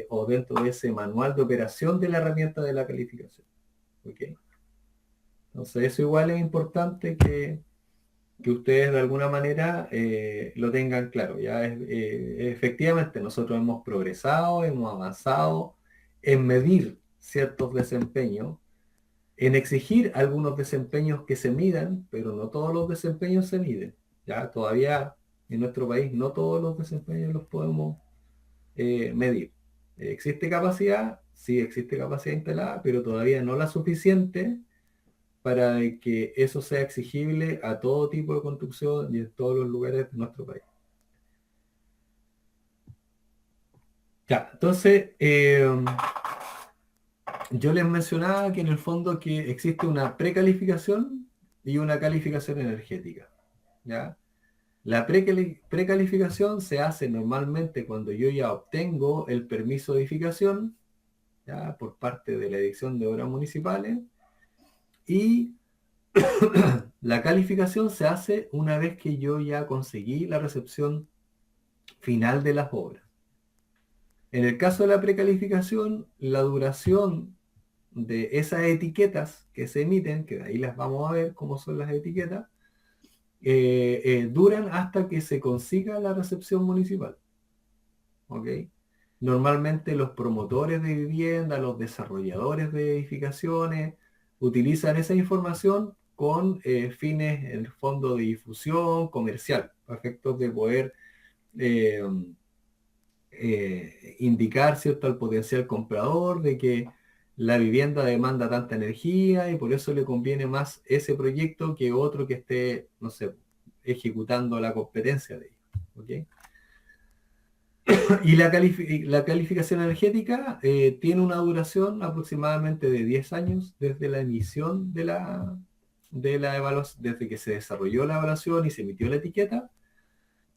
o dentro de ese manual de operación de la herramienta de la calificación. ¿Okay? Entonces eso igual es importante que ustedes de alguna manera lo tengan claro. Ya efectivamente nosotros hemos progresado, hemos avanzado en medir ciertos desempeños, en exigir algunos desempeños que se midan, pero no todos los desempeños se miden. Ya todavía en nuestro país no todos los desempeños los podemos medir. ¿Existe capacidad? Sí, existe capacidad instalada, pero todavía no la suficiente para que eso sea exigible a todo tipo de construcción y en todos los lugares de nuestro país. Ya, entonces, yo les mencionaba que en el fondo que existe una precalificación y una calificación energética. ¿Ya? La precalificación se hace normalmente cuando yo ya obtengo el permiso de edificación, ¿ya?, por parte de la Dirección de Obras Municipales, y la calificación se hace una vez que yo ya conseguí la recepción final de las obras. En el caso de la precalificación, la duración de esas etiquetas que se emiten, que de ahí las vamos a ver cómo son las etiquetas, duran hasta que se consiga la recepción municipal. ¿Ok? Normalmente los promotores de vivienda, los desarrolladores de edificaciones, utilizan esa información con fines, en el fondo, de difusión comercial, a efectos de poder indicar, ¿cierto?, al potencial comprador de que la vivienda demanda tanta energía y por eso le conviene más ese proyecto que otro que esté, no sé, ejecutando la competencia de ellos. ¿Okay? Y la calificación energética tiene una duración aproximadamente de 10 años desde la emisión de la evaluación, desde que se desarrolló la evaluación y se emitió la etiqueta,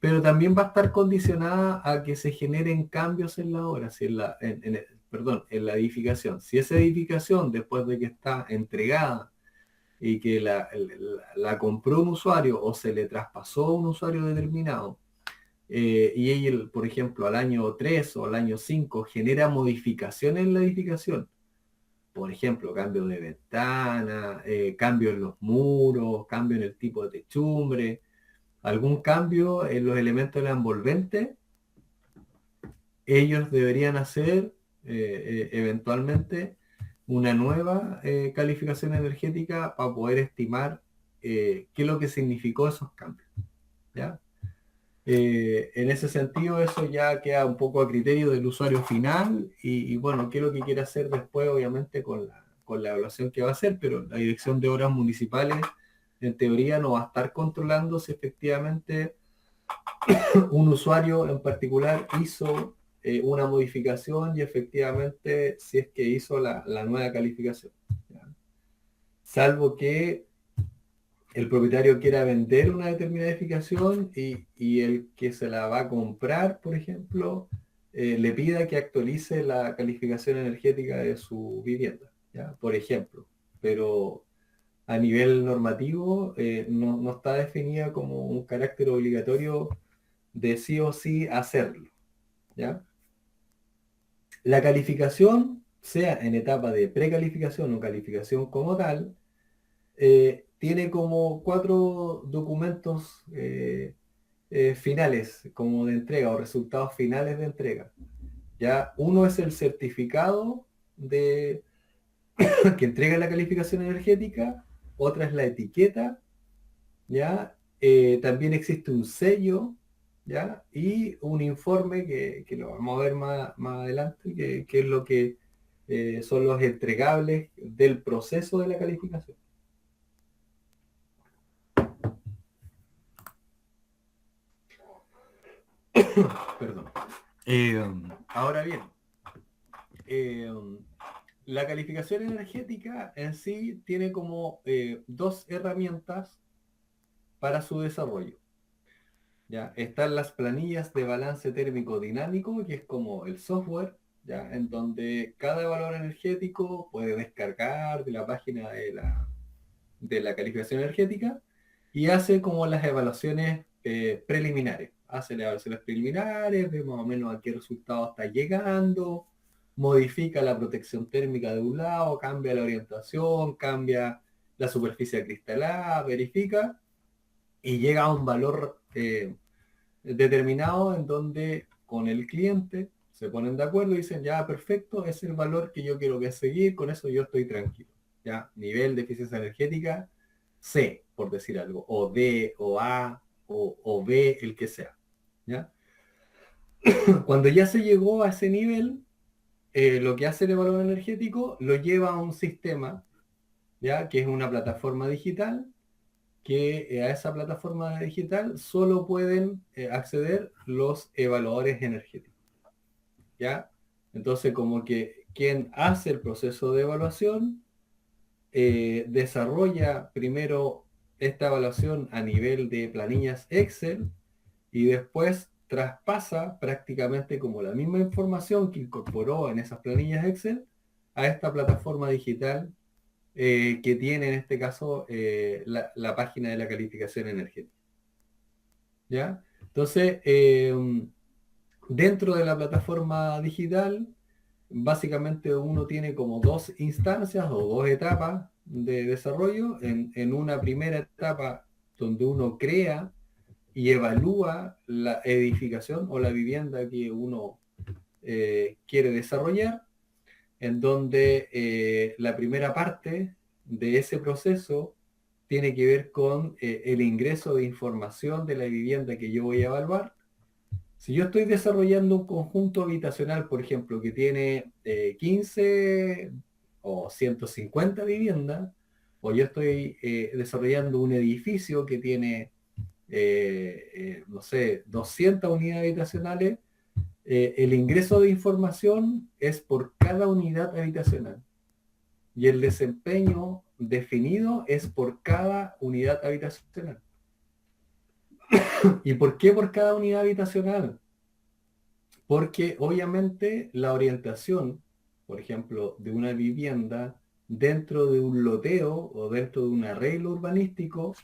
pero también va a estar condicionada a que se generen cambios en la obra, en la edificación. Si esa edificación, después de que está entregada y que la compró un usuario o se le traspasó a un usuario determinado, y ella, por ejemplo, al año 3 o al año 5 genera modificaciones en la edificación, por ejemplo, cambio de ventana, cambio en los muros, cambio en el tipo de techumbre, algún cambio en los elementos de la envolvente, ellos deberían hacer eventualmente una nueva calificación energética para poder estimar qué es lo que significó esos cambios. ¿Ya? En ese sentido, eso ya queda un poco a criterio del usuario final y bueno, qué es lo que quiere hacer después, obviamente, con la evaluación que va a hacer, pero la Dirección de Obras Municipales, en teoría, no va a estar controlando si efectivamente un usuario en particular hizo una modificación y efectivamente si es que hizo la nueva calificación. ¿Ya? Salvo que el propietario quiera vender una determinada edificación y el que se la va a comprar, por ejemplo, le pida que actualice la calificación energética de su vivienda, ¿ya? Por ejemplo. Pero a nivel normativo no está definida como un carácter obligatorio de sí o sí hacerlo. ¿Ya? La calificación, sea en etapa de precalificación o calificación como tal, tiene como 4 documentos finales, como de entrega o resultados finales de entrega. ¿Ya? Uno es el certificado que entrega la calificación energética, otra es la etiqueta, ¿ya? También existe un sello, ¿ya? Y un informe que lo vamos a ver más adelante, que es lo que son los entregables del proceso de la calificación. Perdón. Ahora bien, la calificación energética en sí tiene como dos herramientas para su desarrollo. ¿Ya? Están las planillas de balance térmico dinámico, que es como el software, ¿ya? En donde cada valor energético puede descargar de la página de la calificación energética y hace como las evaluaciones preliminares. Hace las evaluaciones preliminares, ve más o menos a qué resultado está llegando, modifica la protección térmica de un lado, cambia la orientación, cambia la superficie acristalada, verifica y llega a un valor determinado en donde con el cliente se ponen de acuerdo y dicen, ya, perfecto, es el valor que yo quiero que seguir, con eso yo estoy tranquilo. ¿Ya? Nivel de eficiencia energética C, por decir algo, o D, o A, o B, el que sea. ¿Ya? Cuando ya se llegó a ese nivel, lo que hace el evaluador energético lo lleva a un sistema, ¿ya? Que es una plataforma digital, que a esa plataforma digital solo pueden acceder los evaluadores energéticos. ¿Ya? Entonces, como que quien hace el proceso de evaluación desarrolla primero esta evaluación a nivel de planillas Excel y después traspasa prácticamente como la misma información que incorporó en esas planillas Excel a esta plataforma digital que tiene en este caso la página de la calificación energética. ¿Ya? Entonces, dentro de la plataforma digital, básicamente uno tiene como dos instancias o dos etapas de desarrollo. En una primera etapa donde uno crea y evalúa la edificación o la vivienda que uno quiere desarrollar, en donde la primera parte de ese proceso tiene que ver con el ingreso de información de la vivienda que yo voy a evaluar. Si yo estoy desarrollando un conjunto habitacional, por ejemplo, que tiene 15 o 150 viviendas, o yo estoy desarrollando un edificio que tiene, no sé, 200 unidades habitacionales, el ingreso de información es por cada unidad habitacional. Y el desempeño definido es por cada unidad habitacional. ¿Y por qué por cada unidad habitacional? Porque obviamente la orientación, por ejemplo, de una vivienda dentro de un loteo o dentro de un arreglo urbanístico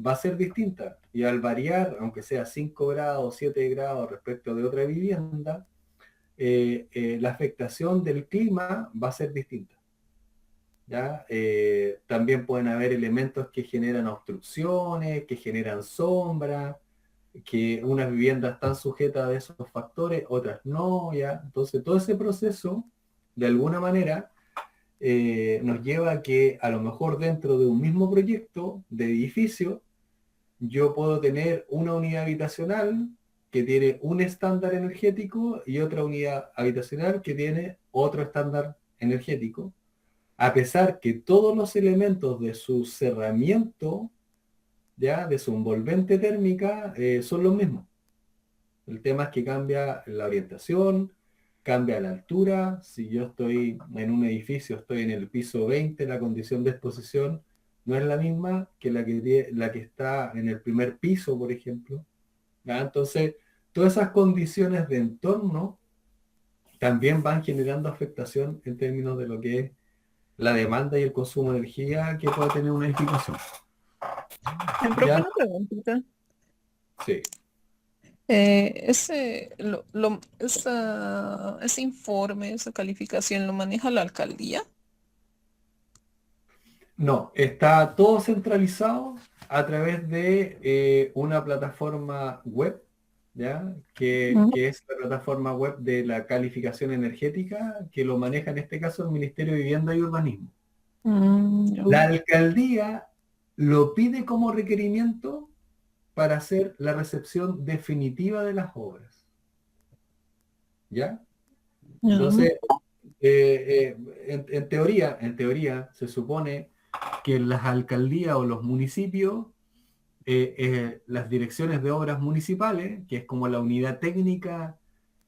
va a ser distinta. Y al variar, aunque sea 5 grados, 7 grados respecto de otra vivienda, la afectación del clima va a ser distinta. ¿Ya? También pueden haber elementos que generan obstrucciones, que generan sombra, que unas viviendas están sujetas a esos factores, otras no, ¿ya? Entonces todo ese proceso, de alguna manera, nos lleva a que a lo mejor dentro de un mismo proyecto de edificio, yo puedo tener una unidad habitacional que tiene un estándar energético y otra unidad habitacional que tiene otro estándar energético, a pesar que todos los elementos de su cerramiento, ya de su envolvente térmica, son los mismos. El tema es que cambia la orientación, cambia la altura. Si yo estoy en un edificio, estoy en el piso 20, la condición de exposición no es la misma que la que está en el primer piso, por ejemplo. ¿Ya? Entonces, todas esas condiciones de entorno también van generando afectación en términos de lo que es la demanda y el consumo de energía que puede tener una edificación. Una preguntita. Sí. Ese informe, esa calificación, ¿lo maneja la alcaldía? No, está todo centralizado a través de una plataforma web, ¿ya? Que es la plataforma web de la calificación energética, que lo maneja en este caso el Ministerio de Vivienda y Urbanismo. La alcaldía lo pide como requerimiento para hacer la recepción definitiva de las obras. ¿Ya? Entonces, en teoría, se supone que las alcaldías o los municipios las direcciones de obras municipales, que es como la unidad técnica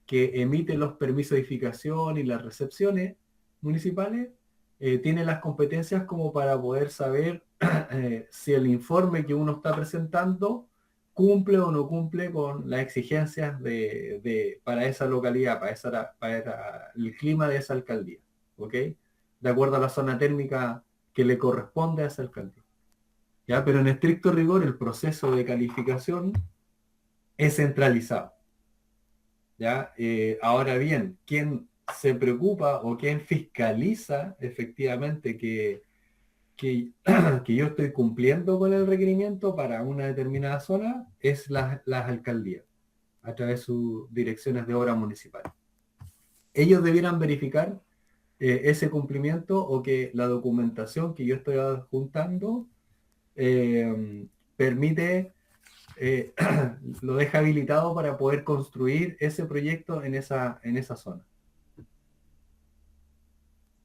que emite los permisos de edificación y las recepciones municipales, tiene las competencias como para poder saber si el informe que uno está presentando cumple o no cumple con las exigencias para esa localidad, para el clima de esa alcaldía, ¿ok? De acuerdo a la zona térmica que le corresponde a esa alcaldía. ¿Ya? Pero en estricto rigor el proceso de calificación es centralizado. ¿Ya? Ahora bien, ¿quién se preocupa o quién fiscaliza efectivamente que yo estoy cumpliendo con el requerimiento para una determinada zona? Es las alcaldías, a través de sus direcciones de obra municipal. Ellos debieran verificar ese cumplimiento o que la documentación que yo estoy adjuntando permite, lo deja habilitado para poder construir ese proyecto en esa zona.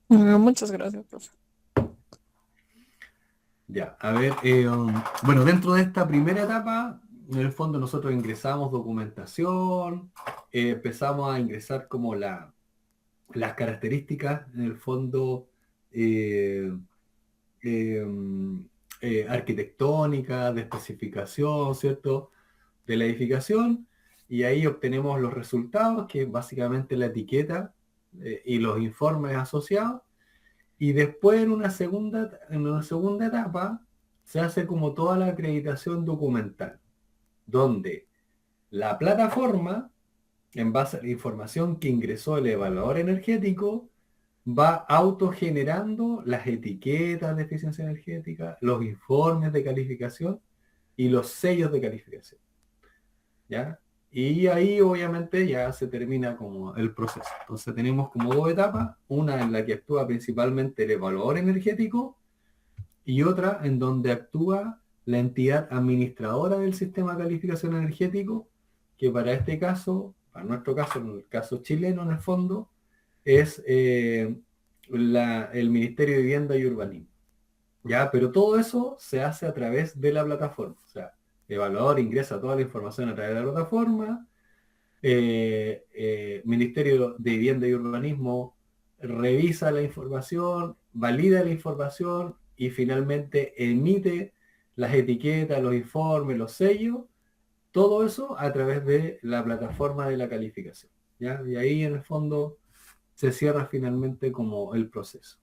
Muchas gracias, profe. Ya, a ver, bueno, dentro de esta primera etapa, en el fondo nosotros ingresamos documentación, empezamos a ingresar como las características, en el fondo, arquitectónica, de especificación, ¿cierto?, de la edificación, y ahí obtenemos los resultados, que es básicamente la etiqueta y los informes asociados, y después en una segunda etapa se hace como toda la acreditación documental, donde la plataforma, en base a la información que ingresó el evaluador energético, va autogenerando las etiquetas de eficiencia energética, los informes de calificación y los sellos de calificación. ¿Ya? Y ahí obviamente ya se termina como el proceso. Entonces tenemos como dos etapas, una en la que actúa principalmente el evaluador energético y otra en donde actúa la entidad administradora del sistema de calificación energético, que para este caso, para nuestro caso, en el caso chileno en el fondo, es el Ministerio de Vivienda y Urbanismo. ¿Ya? Pero todo eso se hace a través de la plataforma. O sea, el evaluador ingresa toda la información a través de la plataforma, Ministerio de Vivienda y Urbanismo revisa la información, valida la información y finalmente emite las etiquetas, los informes, los sellos, todo eso a través de la plataforma de la calificación. ¿Ya? Y ahí en el fondo se cierra finalmente como el proceso.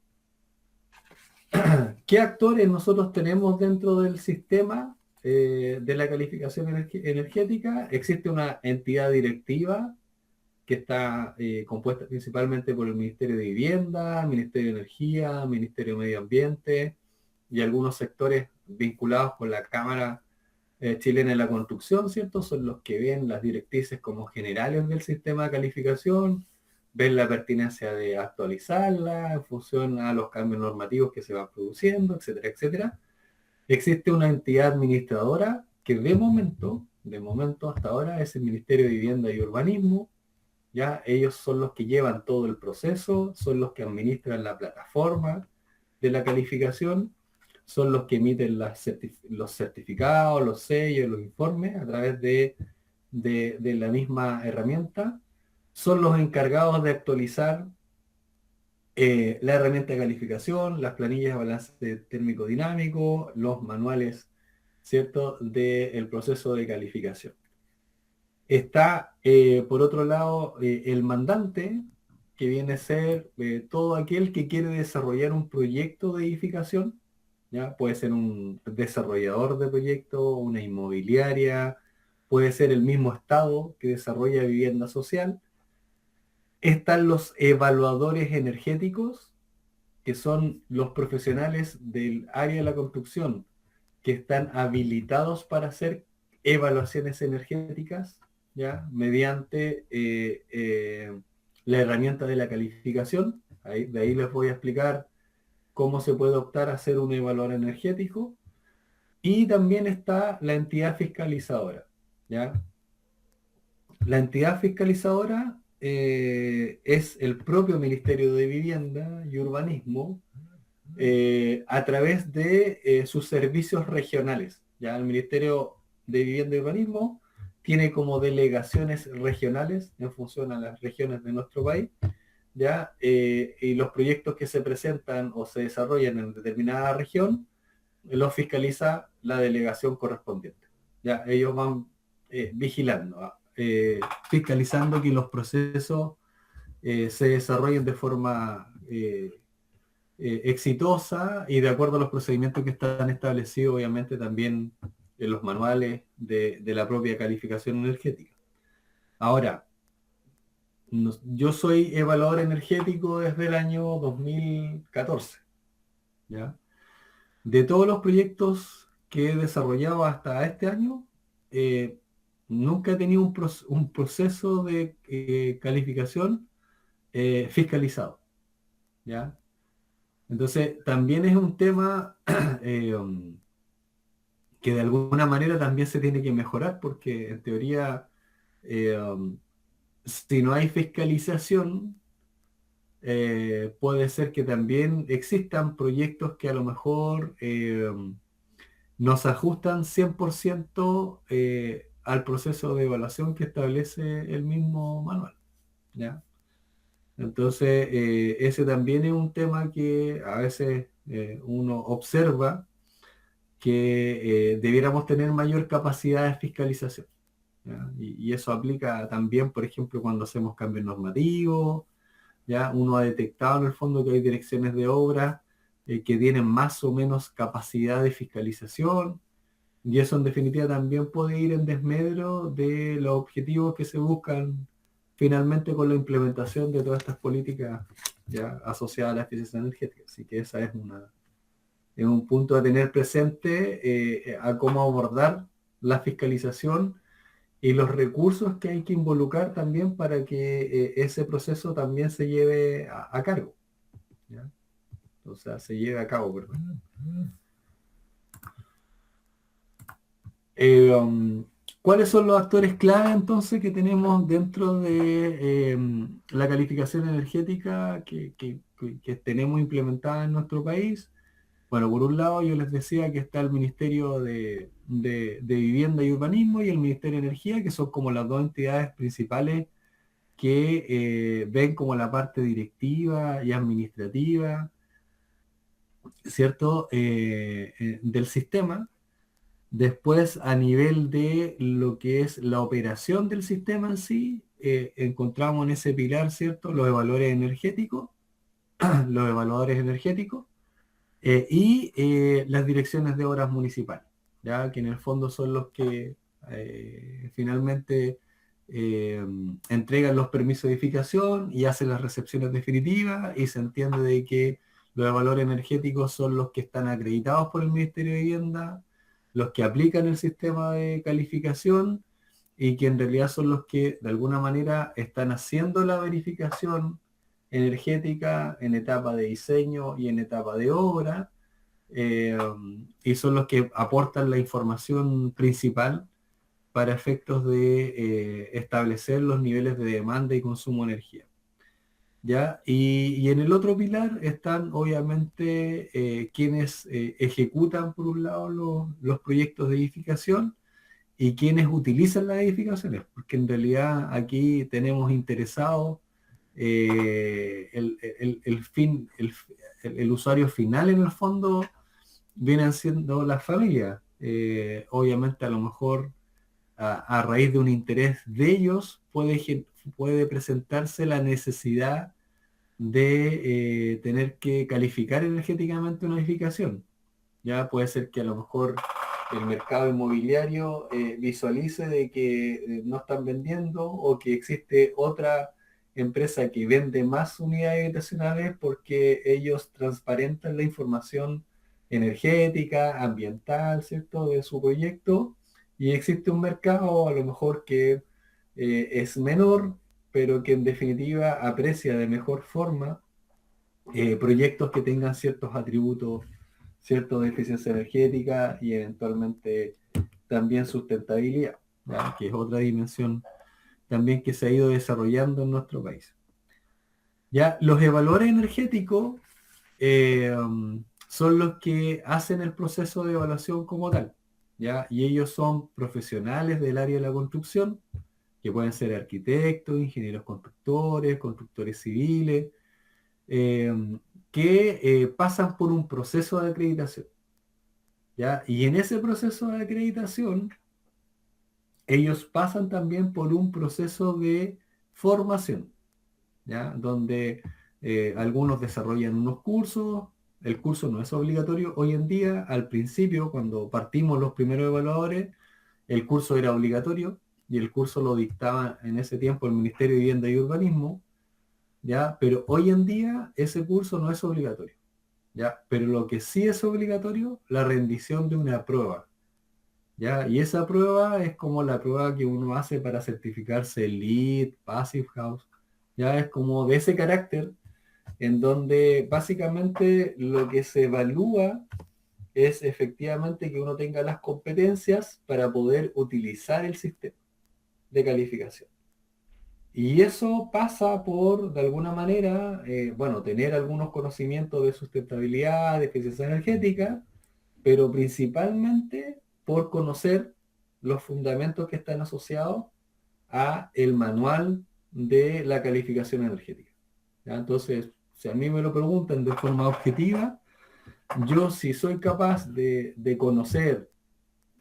¿Qué actores nosotros tenemos dentro del sistema de la calificación energética? Existe una entidad directiva que está compuesta principalmente por el Ministerio de Vivienda, Ministerio de Energía, Ministerio de Medio Ambiente y algunos sectores vinculados con la Cámara Chilena de la Construcción, ¿cierto? Son los que ven las directrices como generales del sistema de calificación, ven la pertinencia de actualizarla en función a los cambios normativos que se van produciendo, etcétera, etcétera. Existe una entidad administradora que de momento hasta ahora es el Ministerio de Vivienda y Urbanismo. Ya ellos son los que llevan todo el proceso, son los que administran la plataforma de la calificación, son los que emiten los certificados, los sellos, los informes a través de la misma herramienta. Son los encargados de actualizar la herramienta de calificación, las planillas de balance térmico dinámico, los manuales, ¿cierto?, del proceso de calificación. Está, por otro lado, el mandante, que viene a ser todo aquel que quiere desarrollar un proyecto de edificación, ¿ya? Puede ser un desarrollador de proyecto, una inmobiliaria, puede ser el mismo Estado que desarrolla vivienda social. Están los evaluadores energéticos, que son los profesionales del área de la construcción, que están habilitados para hacer evaluaciones energéticas, ¿ya? Mediante la herramienta de la calificación. De ahí les voy a explicar cómo se puede optar a hacer un evaluador energético. Y también está la entidad fiscalizadora, ¿ya? La entidad fiscalizadora es el propio Ministerio de Vivienda y Urbanismo a través de sus servicios regionales, Ya el Ministerio de Vivienda y Urbanismo tiene como delegaciones regionales en función a las regiones de nuestro país, ¿ya? Y los proyectos que se presentan o se desarrollan en determinada región los fiscaliza la delegación correspondiente. Ya ellos van vigilando, fiscalizando que los procesos se desarrollen de forma exitosa y de acuerdo a los procedimientos que están establecidos, obviamente también en los manuales de la propia calificación energética. Ahora, yo soy evaluador energético desde el año 2014, ¿ya? De todos los proyectos que he desarrollado hasta este año, nunca he tenido un proceso de calificación fiscalizado, ¿ya? Entonces, también es un tema que de alguna manera también se tiene que mejorar, porque en teoría, si no hay fiscalización, puede ser que también existan proyectos que a lo mejor nos ajustan 100% al proceso de evaluación que establece el mismo manual, ¿ya? Entonces, ese también es un tema que a veces uno observa que debiéramos tener mayor capacidad de fiscalización, ¿ya? Y eso aplica también, por ejemplo, cuando hacemos cambios normativos, ¿ya? Uno ha detectado en el fondo que hay direcciones de obra que tienen más o menos capacidad de fiscalización, y eso en definitiva también puede ir en desmedro de los objetivos que se buscan finalmente con la implementación de todas estas políticas ya asociadas a la eficiencia energética. Así que esa es un punto a tener presente a cómo abordar la fiscalización y los recursos que hay que involucrar también para que ese proceso también se lleve a cargo, ¿ya? O sea, se lleve a cabo, perdón. ¿Cuáles son los actores clave entonces que tenemos dentro de la calificación energética que tenemos implementada en nuestro país? Bueno, por un lado yo les decía que está el Ministerio de Vivienda y Urbanismo y el Ministerio de Energía, que son como las dos entidades principales que ven como la parte directiva y administrativa, ¿cierto? Del sistema. Después, a nivel de lo que es la operación del sistema en sí, encontramos en ese pilar, ¿cierto? Los evaluadores energéticos, y las direcciones de obras municipales, ¿ya? Que en el fondo son los que finalmente entregan los permisos de edificación y hacen las recepciones definitivas, y se entiende de que los evaluadores energéticos son los que están acreditados por el Ministerio de Vivienda, los que aplican el sistema de calificación y que en realidad son los que de alguna manera están haciendo la verificación energética en etapa de diseño y en etapa de obra, y son los que aportan la información principal para efectos de establecer los niveles de demanda y consumo de energía, ¿ya? Y en el otro pilar están obviamente quienes ejecutan por un lado los proyectos de edificación y quienes utilizan las edificaciones, porque en realidad aquí tenemos interesado el usuario final en el fondo vienen siendo las familias. Obviamente a lo mejor a raíz de un interés de ellos puede presentarse la necesidad de tener que calificar energéticamente una edificación. Ya puede ser que a lo mejor el mercado inmobiliario visualice de que no están vendiendo o que existe otra empresa que vende más unidades habitacionales porque ellos transparentan la información energética, ambiental, ¿cierto?, de su proyecto, y existe un mercado a lo mejor que es menor, pero que en definitiva aprecia de mejor forma proyectos que tengan ciertos atributos, cierto, de eficiencia energética y eventualmente también sustentabilidad, ¿ya? Que es otra dimensión también que se ha ido desarrollando en nuestro país. Ya, los evaluadores energéticos son los que hacen el proceso de evaluación como tal, ¿ya? Y ellos son profesionales del área de la construcción, que pueden ser arquitectos, ingenieros constructores, constructores civiles, que pasan por un proceso de acreditación, ¿ya? Y en ese proceso de acreditación, ellos pasan también por un proceso de formación, ¿ya? Donde algunos desarrollan unos cursos. El curso no es obligatorio hoy en día. Al principio, cuando partimos los primeros evaluadores, el curso era obligatorio y el curso lo dictaba en ese tiempo el Ministerio de Vivienda y Urbanismo, ¿ya? Pero hoy en día ese curso no es obligatorio, ¿ya? Pero lo que sí es obligatorio, la rendición de una prueba, ¿ya? Y esa prueba es como la prueba que uno hace para certificarse LEED, Passive House, ¿ya? Es como de ese carácter, en donde básicamente lo que se evalúa es efectivamente que uno tenga las competencias para poder utilizar el sistema de calificación. Y eso pasa por, de alguna manera, bueno, tener algunos conocimientos de sustentabilidad, de eficiencia energética, pero principalmente por conocer los fundamentos que están asociados a el manual de la calificación energética, ¿ya? Entonces, si a mí me lo preguntan de forma objetiva, yo si soy capaz de conocer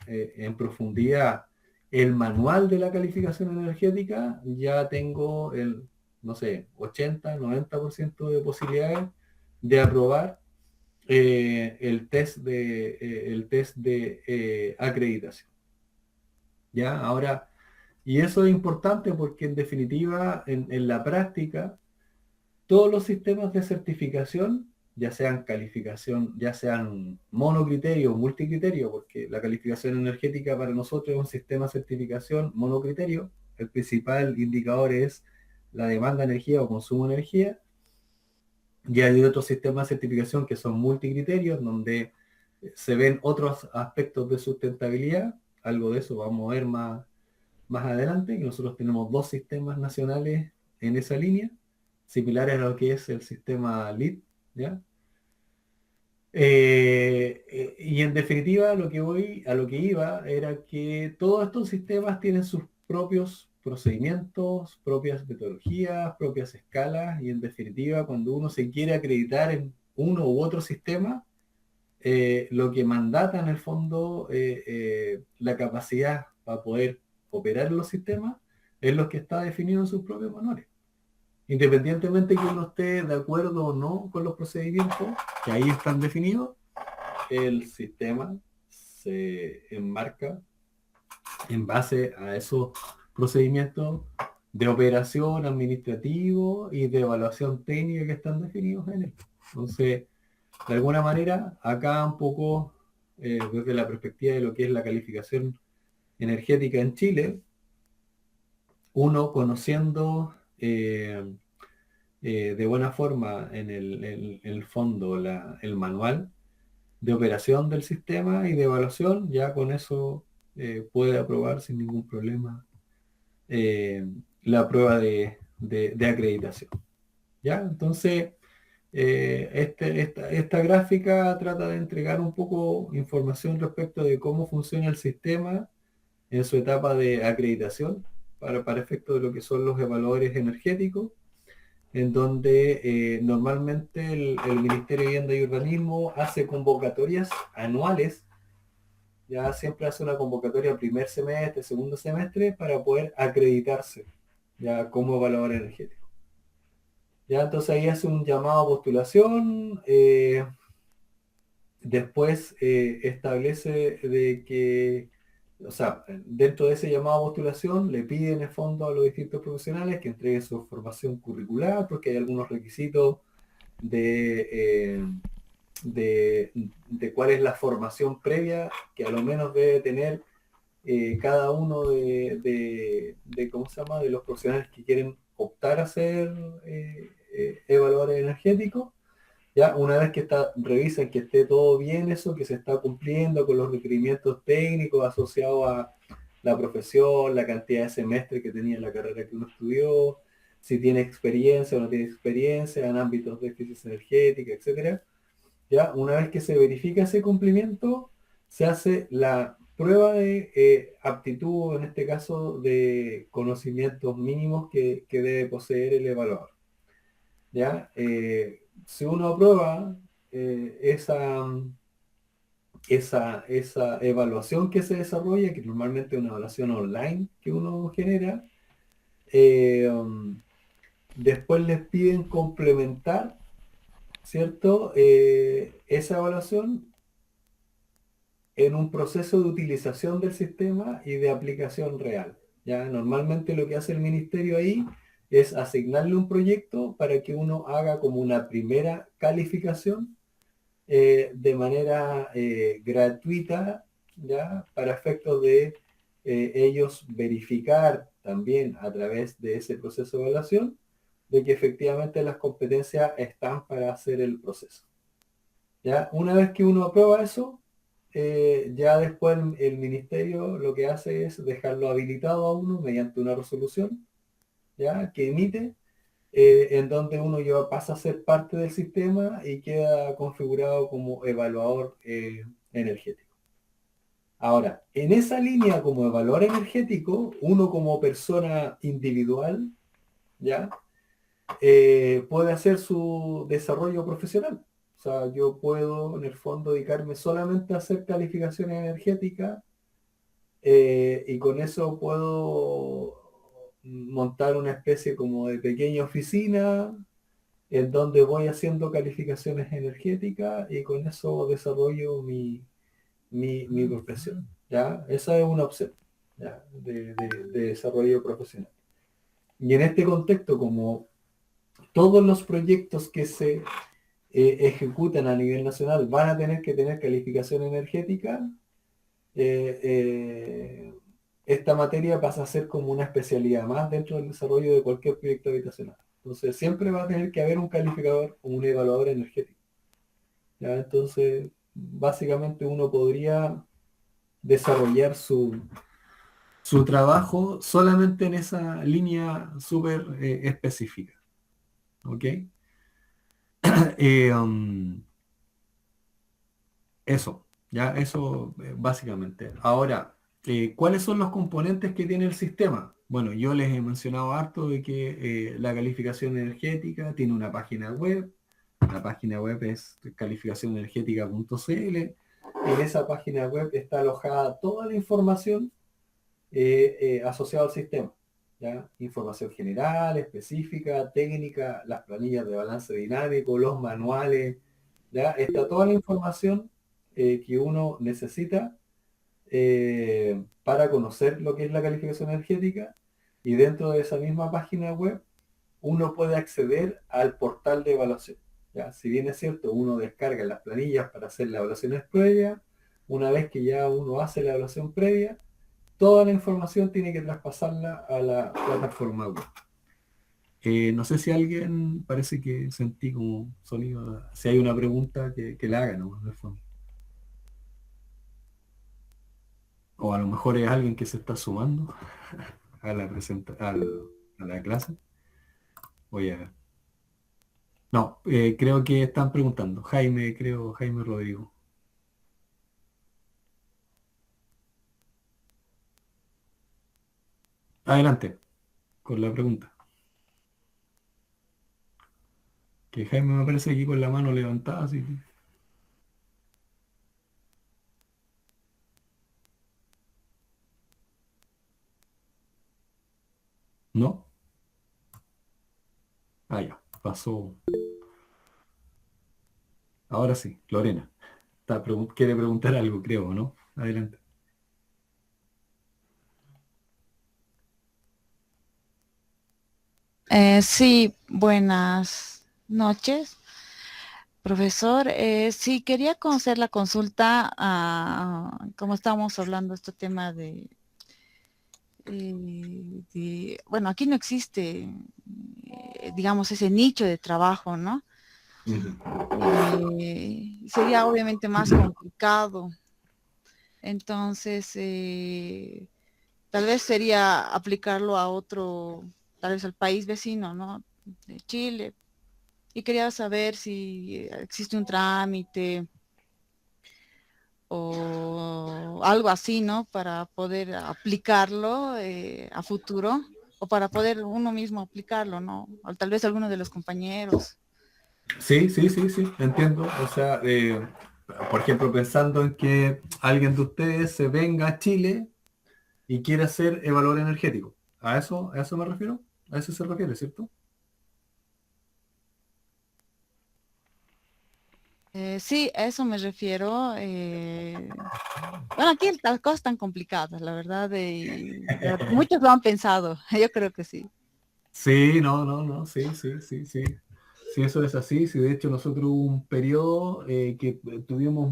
en profundidad el manual de la calificación energética, ya tengo el, no sé, 80-90% de posibilidades de aprobar el test de acreditación. ¿Ya? Ahora, y eso es importante porque en definitiva, en la práctica, todos los sistemas de certificación, ya sean calificación, ya sean monocriterio o multicriterio, porque la calificación energética para nosotros es un sistema de certificación monocriterio. El principal indicador es la demanda de energía o consumo de energía. Y hay otros sistemas de certificación que son multicriterios, donde se ven otros aspectos de sustentabilidad. Algo de eso vamos a ver más adelante, que nosotros tenemos 2 sistemas nacionales en esa línea, similares a lo que es el sistema LEED, ¿ya? Y en definitiva a lo que iba era que todos estos sistemas tienen sus propios procedimientos, propias metodologías, propias escalas, y en definitiva cuando uno se quiere acreditar en uno u otro sistema, lo que mandata en el fondo la capacidad para poder operar en los sistemas es lo que está definido en sus propios manuales. Independientemente que uno esté de acuerdo o no con los procedimientos, que ahí están definidos, el sistema se enmarca en base a esos procedimientos de operación, administrativo y de evaluación técnica que están definidos en él. Entonces, de alguna manera, acá un poco, desde la perspectiva de lo que es la calificación energética en Chile, uno conociendo de buena forma en el fondo el manual de operación del sistema y de evaluación, ya con eso puede aprobar sin ningún problema la prueba de acreditación. ¿Ya? Entonces, esta gráfica trata de entregar un poco información respecto de cómo funciona el sistema en su etapa de acreditación para efecto de lo que son los evaluadores energéticos, en donde normalmente el Ministerio de Vivienda y Urbanismo hace convocatorias anuales, ya siempre hace una convocatoria primer semestre, segundo semestre, para poder acreditarse ya como evaluador energético. Ya entonces ahí hace un llamado a postulación, después establece de que, o sea, dentro de ese llamado a postulación le piden en el fondo a los distintos profesionales que entreguen su formación curricular, porque hay algunos requisitos de cuál es la formación previa que a lo menos debe tener cada uno de ¿cómo se llama?, de los profesionales que quieren optar a ser evaluadores energéticos. Ya, una vez que revisen que esté todo bien eso, que se está cumpliendo con los requerimientos técnicos asociados a la profesión, la cantidad de semestres que tenía en la carrera que uno estudió, si tiene experiencia o no tiene experiencia en ámbitos de eficiencia energética, etcétera. Ya, una vez que se verifica ese cumplimiento, se hace la prueba de aptitud, en este caso de conocimientos mínimos que debe poseer el evaluador. ¿Ya? Si uno aprueba esa evaluación que se desarrolla, que normalmente es una evaluación online que uno genera, después les piden complementar, ¿cierto? Esa evaluación en un proceso de utilización del sistema y de aplicación real. ¿Ya? Normalmente lo que hace el ministerio ahí es asignarle un proyecto para que uno haga como una primera calificación de manera gratuita, ¿ya? Para efectos de ellos verificar también a través de ese proceso de evaluación de que efectivamente las competencias están para hacer el proceso. ¿Ya? Una vez que uno aprueba eso, ya después el ministerio lo que hace es dejarlo habilitado a uno mediante una resolución, ¿ya? Que emite, en donde uno ya pasa a ser parte del sistema y queda configurado como evaluador energético. Ahora, en esa línea como evaluador energético, uno como persona individual, ¿ya? Puede hacer su desarrollo profesional. O sea, yo puedo en el fondo dedicarme solamente a hacer calificaciones energéticas y con eso puedo montar una especie como de pequeña oficina en donde voy haciendo calificaciones energéticas y con eso desarrollo mi profesión. ¿Ya? Esa es una opción, ¿ya? De desarrollo profesional. Y en este contexto, como todos los proyectos que se ejecutan a nivel nacional van a tener que tener calificación energética, esta materia pasa a ser como una especialidad más dentro del desarrollo de cualquier proyecto habitacional. Entonces siempre va a tener que haber un calificador o un evaluador energético. ¿Ya? Entonces, básicamente uno podría desarrollar su trabajo solamente en esa línea súper específica. ¿Ok? Eso, ya, eso básicamente. Ahora, ¿cuáles son los componentes que tiene el sistema? Bueno, yo les he mencionado harto de que la calificación energética tiene una página web. La página web es calificacionenergética.cl. En esa página web está alojada toda la información asociada al sistema. ¿Ya? Información general, específica, técnica, las planillas de balance dinámico, los manuales. ¿Ya? Está toda la información que uno necesita para conocer lo que es la calificación energética, y dentro de esa misma página web uno puede acceder al portal de evaluación. ¿Ya? Si bien es cierto, uno descarga las planillas para hacer las evaluaciones previas, una vez que ya uno hace la evaluación previa, toda la información tiene que traspasarla a la plataforma web. No sé si alguien, parece que sentí como sonido, si hay una pregunta que la haga, ¿no? De fondo. O a lo mejor es alguien que se está sumando a la a la clase. Voy a ver. No, creo que están preguntando. Jaime Rodrigo. Adelante, con la pregunta. Que Jaime me aparece aquí con la mano levantada, así que... ¿No? Ah, ya, pasó. Ahora sí, Lorena. Quiere preguntar algo, creo, ¿no? Adelante. Sí, buenas noches, profesor. Sí, quería conocer la consulta, como estábamos hablando este tema bueno, aquí no existe, digamos, ese nicho de trabajo, ¿no? Sería obviamente más complicado. Entonces, tal vez sería aplicarlo a otro, tal vez al país vecino, ¿no? De Chile. Y quería saber si existe un trámite o o algo así, ¿no? Para poder aplicarlo a futuro, o para poder uno mismo aplicarlo, ¿no? O tal vez alguno de los compañeros. Sí, entiendo. O sea, por ejemplo, pensando en que alguien de ustedes se venga a Chile y quiere hacer evaluador energético. A eso me refiero? A eso se refiere, ¿cierto? Sí, a eso me refiero. Bueno, aquí las cosas están complicadas, la verdad. Muchos lo han pensado, yo creo que sí. Sí, no, sí. Sí, eso es así. Sí, de hecho nosotros hubo un periodo que tuvimos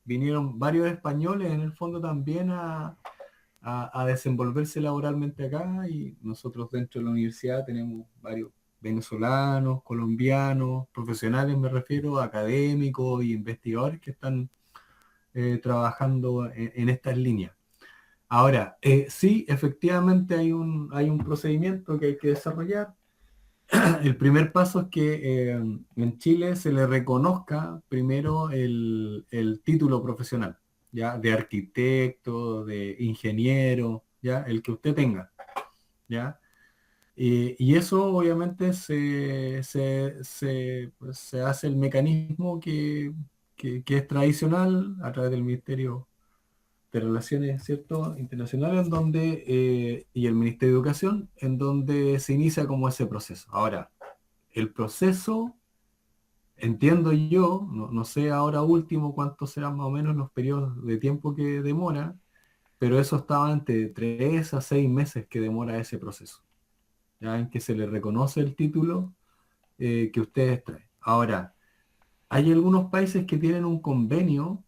vinieron varios españoles en el fondo también a desenvolverse laboralmente acá, y nosotros dentro de la universidad tenemos varios venezolanos, colombianos, profesionales me refiero, académicos y investigadores que están trabajando en estas líneas. Ahora, sí, efectivamente hay un procedimiento que hay que desarrollar. El primer paso es que en Chile se le reconozca primero el título profesional, ¿ya? De arquitecto, de ingeniero, ¿ya? El que usted tenga, ¿ya? Y eso obviamente pues, se hace el mecanismo que es tradicional a través del Ministerio de Relaciones, ¿cierto?, internacionales, y el Ministerio de Educación, en donde se inicia como ese proceso. Ahora, el proceso, entiendo yo, no sé ahora último cuántos serán más o menos los periodos de tiempo que demora, pero eso estaba entre 3 a 6 meses que demora ese proceso, ya en que se le reconoce el título que ustedes traen. Ahora, hay algunos países que tienen un convenio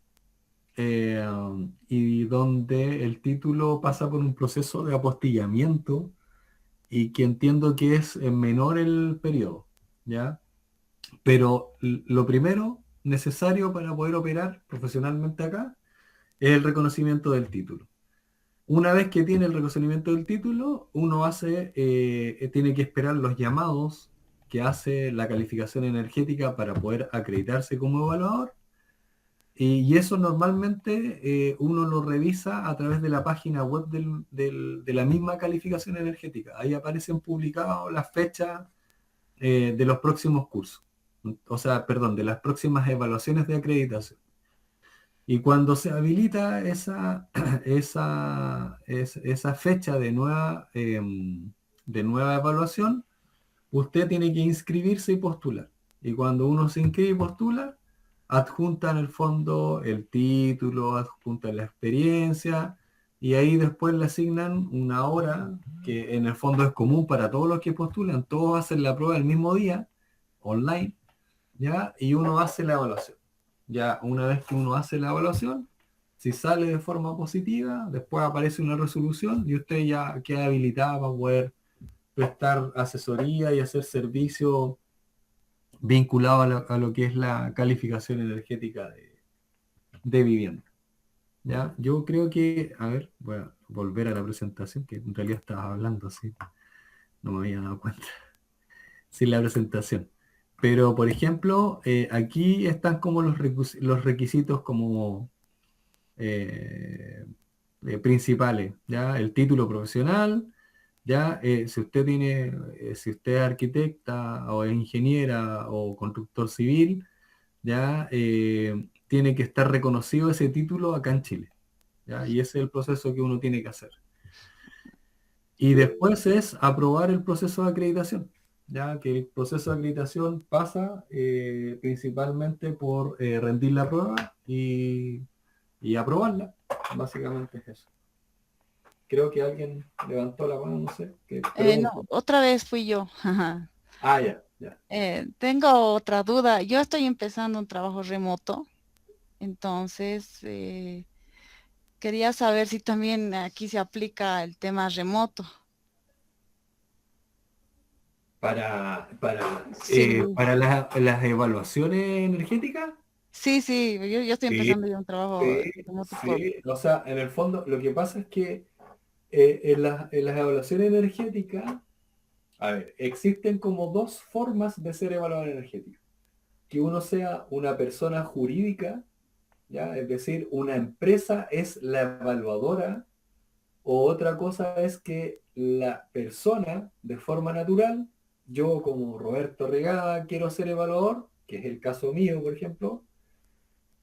y donde el título pasa por un proceso de apostillamiento y que entiendo que es menor el periodo, ¿ya? Pero lo primero necesario para poder operar profesionalmente acá es el reconocimiento del título. Una vez que tiene el reconocimiento del título, uno tiene que esperar los llamados que hace la calificación energética para poder acreditarse como evaluador. Y eso normalmente uno lo revisa a través de la página web de la misma calificación energética. Ahí aparecen publicadas las fechas de los próximos cursos. O sea, perdón, de las próximas evaluaciones de acreditación. Y cuando se habilita esa fecha de nueva evaluación, usted tiene que inscribirse y postular. Y cuando uno se inscribe y postula, adjunta en el fondo el título, adjunta la experiencia, y ahí después le asignan una hora, que en el fondo es común para todos los que postulan. Todos hacen la prueba el mismo día, online, ¿ya? Y uno hace la evaluación. Ya una vez que uno hace la evaluación, si sale de forma positiva, después aparece una resolución y usted ya queda habilitado para poder prestar asesoría y hacer servicio vinculado a lo que es la calificación energética de vivienda. ¿Ya? Yo creo que, a ver, voy a volver a la presentación, que en realidad estaba hablando así, no me había dado cuenta, sin la presentación. Pero, por ejemplo, aquí están como los requisitos como principales, ¿ya? El título profesional, ¿ya? Si usted es arquitecta o es ingeniera o constructor civil, ¿ya? Tiene que estar reconocido ese título acá en Chile, ¿ya? Y ese es el proceso que uno tiene que hacer. Y después es aprobar el proceso de acreditación, ya que el proceso de acreditación pasa principalmente por rendir la prueba y aprobarla. Básicamente es eso. Creo que alguien levantó la mano, no sé. No, otra vez fui yo. Ya. Tengo otra duda. Yo estoy empezando un trabajo remoto, entonces quería saber si también aquí se aplica el tema remoto. Para las evaluaciones energéticas. Sí, yo estoy empezando ya un trabajo remoto. Sí. O sea, en el fondo lo que pasa es que en las evaluaciones energéticas, a ver, existen como dos formas de ser evaluador energético. Que uno sea una persona jurídica ¿ya? Es decir, una empresa es la evaluadora, o otra cosa es que la persona, de forma natural, yo como Roberto Regada quiero ser evaluador, que es el caso mío, por ejemplo,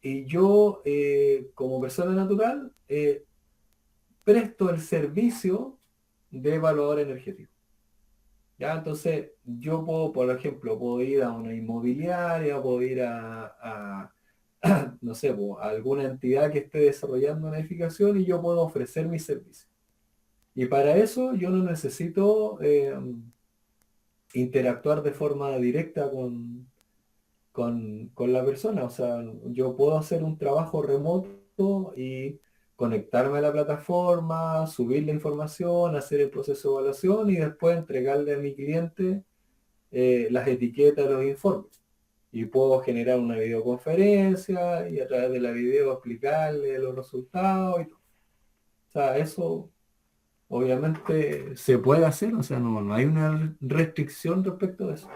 y yo como persona natural presto el servicio de evaluador energético. ¿Ya? Entonces, yo puedo, por ejemplo, puedo ir a una inmobiliaria, puedo ir no sé, a alguna entidad que esté desarrollando una edificación y yo puedo ofrecer mi servicio. Y para eso yo no necesito interactuar de forma directa con la persona. O sea, yo puedo hacer un trabajo remoto y conectarme a la plataforma, subir la información, hacer el proceso de evaluación y después entregarle a mi cliente las etiquetas, los informes. Y puedo generar una videoconferencia y a través de la video explicarle los resultados y todo. O sea, eso obviamente se puede hacer, o sea, no hay una restricción respecto de eso.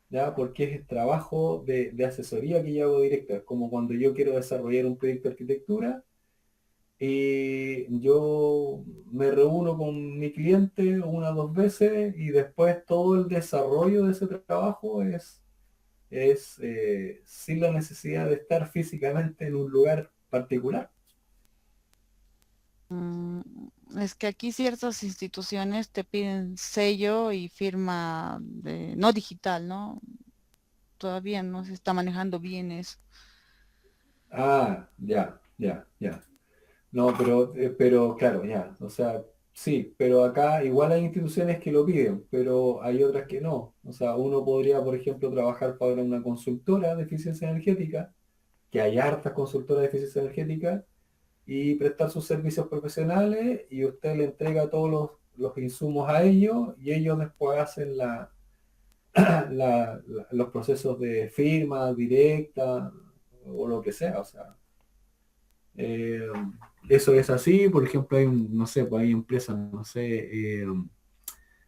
¿Ya? Porque es trabajo de asesoría que yo hago directa. Es como cuando yo quiero desarrollar un proyecto de arquitectura y yo me reúno con mi cliente una o dos veces y después todo el desarrollo de ese trabajo es sin la necesidad de estar físicamente en un lugar particular. Es que aquí ciertas instituciones te piden sello y firma no digital, ¿no? Todavía no se está manejando bien eso. Ah, ya. No, pero claro, ya. O sea, sí, pero acá igual hay instituciones que lo piden, pero hay otras que no. O sea, uno podría, por ejemplo, trabajar para una consultora de eficiencia energética, que hay hartas consultoras de eficiencia energética, y prestar sus servicios profesionales y usted le entrega todos los insumos a ellos y ellos después hacen los procesos de firma directa o lo que sea. O sea, eh, eso es así. Por ejemplo, no sé, pues hay empresas, no sé,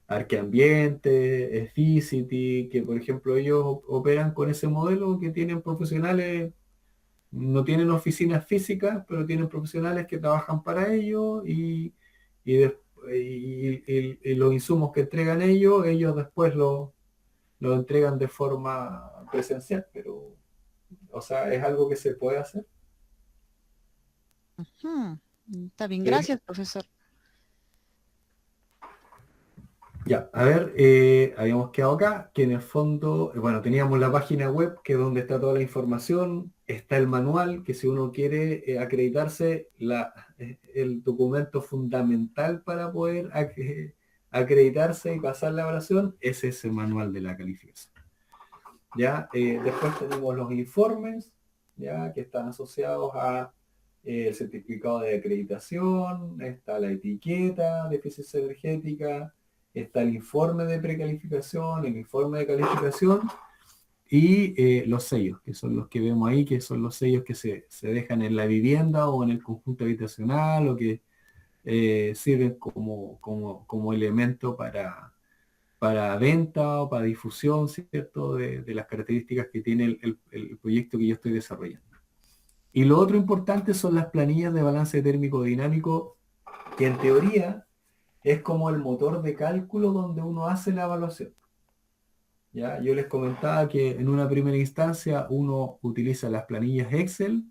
Arqueambiente, Efficity, que por ejemplo ellos operan con ese modelo que tienen profesionales. No tienen oficinas físicas, pero tienen profesionales que trabajan para ellos y los insumos que entregan ellos después lo entregan de forma presencial, pero, o sea, es algo que se puede hacer. Está bien, ¿Sí? gracias, profesor. Ya, a ver, habíamos quedado acá, que en el fondo, bueno, teníamos la página web, que es donde está toda la información, está el manual, que si uno quiere acreditarse, el documento fundamental para poder acreditarse y pasar la evaluación es ese manual de la calificación. Ya, después tenemos los informes, ya, que están asociados a el certificado de acreditación, está la etiqueta de eficiencia energética, está el informe de precalificación, el informe de calificación y los sellos, que son los que vemos ahí, que son los sellos que se dejan en la vivienda o en el conjunto habitacional o que sirven como elemento para venta o para difusión, ¿cierto?, de las características que tiene el proyecto que yo estoy desarrollando. Y lo otro importante son las planillas de balance térmico dinámico, que en teoría es como el motor de cálculo donde uno hace la evaluación. ¿Ya? Yo les comentaba que en una primera instancia uno utiliza las planillas Excel,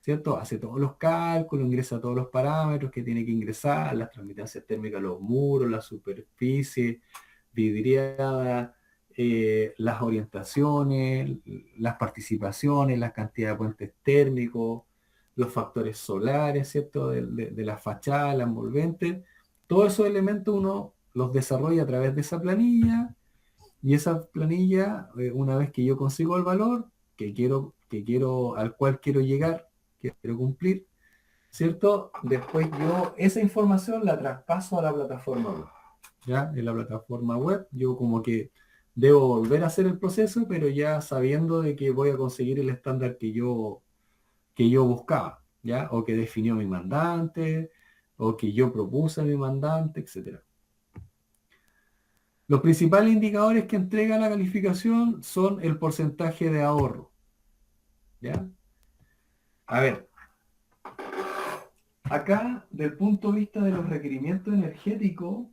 ¿cierto? Hace todos los cálculos, ingresa todos los parámetros que tiene que ingresar, las transmitancias térmicas, los muros, la superficie vidriada, las orientaciones, las participaciones, la cantidad de puentes térmicos, los factores solares, ¿cierto? De la fachada, la envolvente. Todos esos elementos uno los desarrolla a través de esa planilla y esa planilla, una vez que yo consigo el valor al cual quiero llegar, que quiero cumplir, ¿cierto? Después yo esa información la traspaso a la plataforma web. ¿Ya? En la plataforma web yo como que debo volver a hacer el proceso, pero ya sabiendo de que voy a conseguir el estándar que yo buscaba, ¿ya? O que definió mi mandante, o que yo propuse a mi mandante, etc. Los principales indicadores que entrega la calificación son el porcentaje de ahorro, ¿ya? A ver, acá, del punto de vista de los requerimientos energéticos,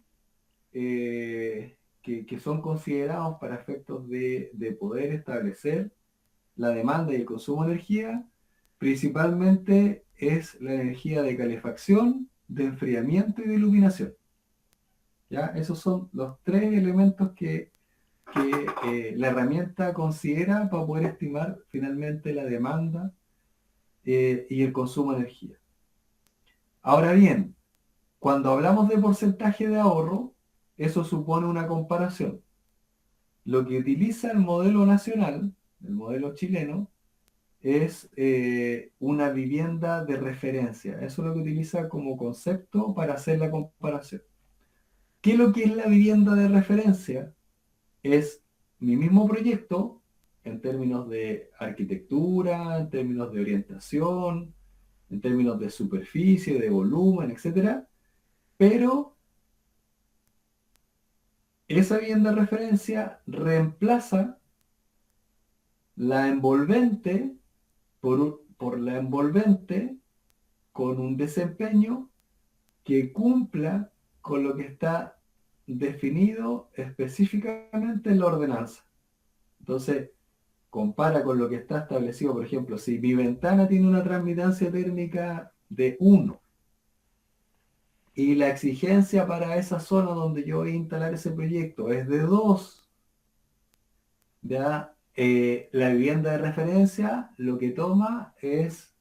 que son considerados para efectos de poder establecer la demanda y el consumo de energía, principalmente es la energía de calefacción, de enfriamiento y de iluminación. ¿Ya? Esos son los tres elementos que la herramienta considera para poder estimar finalmente la demanda y el consumo de energía. Ahora bien, cuando hablamos de porcentaje de ahorro, eso supone una comparación. Lo que utiliza el modelo nacional, el modelo chileno, es una vivienda de referencia. Eso es lo que utiliza como concepto para hacer la comparación. ¿Qué es lo que es la vivienda de referencia? Es mi mismo proyecto en términos de arquitectura, en términos de orientación, en términos de superficie, de volumen, etc. Pero esa vivienda de referencia reemplaza la envolvente por la envolvente con un desempeño que cumpla con lo que está definido específicamente en la ordenanza. Entonces, compara con lo que está establecido, por ejemplo, si mi ventana tiene una transmitancia térmica de 1 y la exigencia para esa zona donde yo voy a instalar ese proyecto es de 2, ya la vivienda de referencia lo que toma es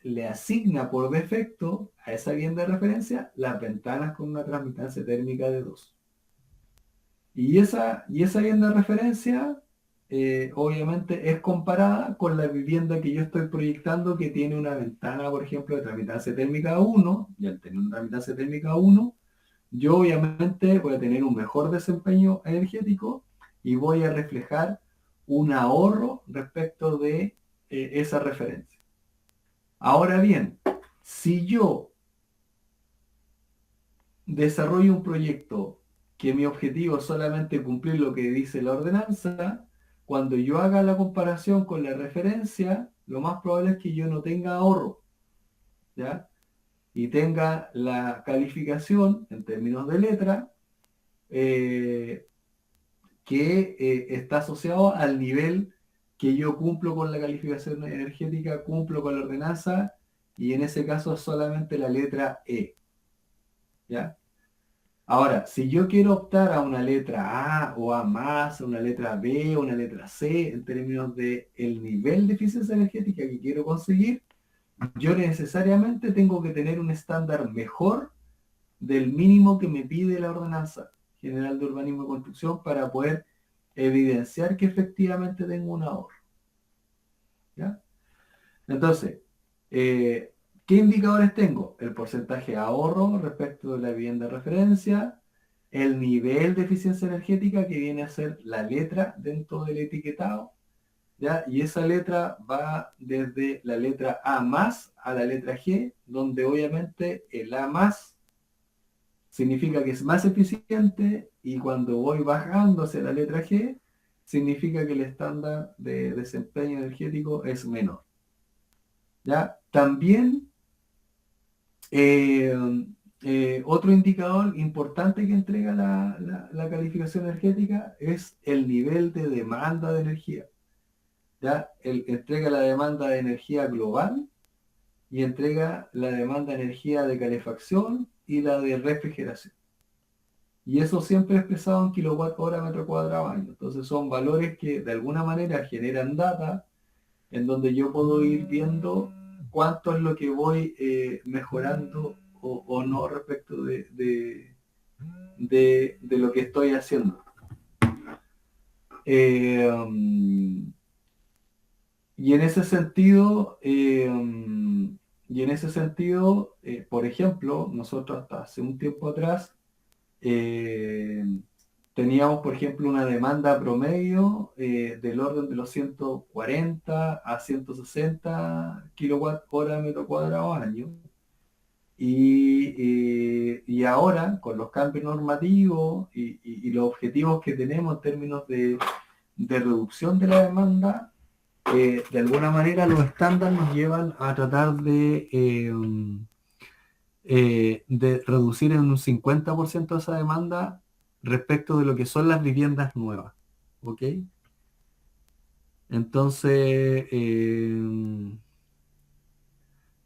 le asigna por defecto a esa vivienda de referencia las ventanas con una transmitancia térmica de 2. Y esa vivienda de referencia obviamente es comparada con la vivienda que yo estoy proyectando que tiene una ventana, por ejemplo, de transmitancia térmica 1, y al tener una transmitancia térmica 1, yo obviamente voy a tener un mejor desempeño energético y voy a reflejar un ahorro respecto de esa referencia. Ahora bien, si yo desarrollo un proyecto que mi objetivo es solamente cumplir lo que dice la ordenanza, cuando yo haga la comparación con la referencia, lo más probable es que yo no tenga ahorro, ¿ya? Y tenga la calificación en términos de letra que está asociado al nivel que yo cumplo con la calificación energética, cumplo con la ordenanza, y en ese caso es solamente la letra E. ¿Ya? Ahora, si yo quiero optar a una letra A o A más, a una letra B o una letra C, en términos de el nivel de eficiencia energética que quiero conseguir, yo necesariamente tengo que tener un estándar mejor del mínimo que me pide la Ordenanza General de Urbanismo y Construcción para poder evidenciar que efectivamente tengo un ahorro. ¿Ya? Entonces, ¿qué indicadores tengo? El porcentaje de ahorro respecto de la vivienda de referencia, el nivel de eficiencia energética que viene a ser la letra dentro del etiquetado, ¿ya? Y esa letra va desde la letra A más a la letra G, donde obviamente el A más significa que es más eficiente, y cuando voy bajando hacia la letra G, significa que el estándar de desempeño energético es menor. ¿Ya? También otro indicador importante que entrega la calificación energética es el nivel de demanda de energía. ¿Ya? Entrega la demanda de energía global y entrega la demanda de energía de calefacción y la de refrigeración. Y eso siempre expresado en kilowatt-hora metro cuadrado año. Entonces son valores que de alguna manera generan data en donde yo puedo ir viendo cuánto es lo que voy mejorando o no respecto de lo que estoy haciendo. Y en ese sentido, por ejemplo, nosotros hasta hace un tiempo atrás teníamos, por ejemplo, una demanda promedio del orden de los 140 a 160 kilowatt-hora metro cuadrado año. Y ahora, con los cambios normativos y los objetivos que tenemos en términos de reducción de la demanda, de alguna manera los estándares nos llevan a tratar de reducir en un 50% esa demanda respecto de lo que son las viviendas nuevas. ¿Ok? Entonces,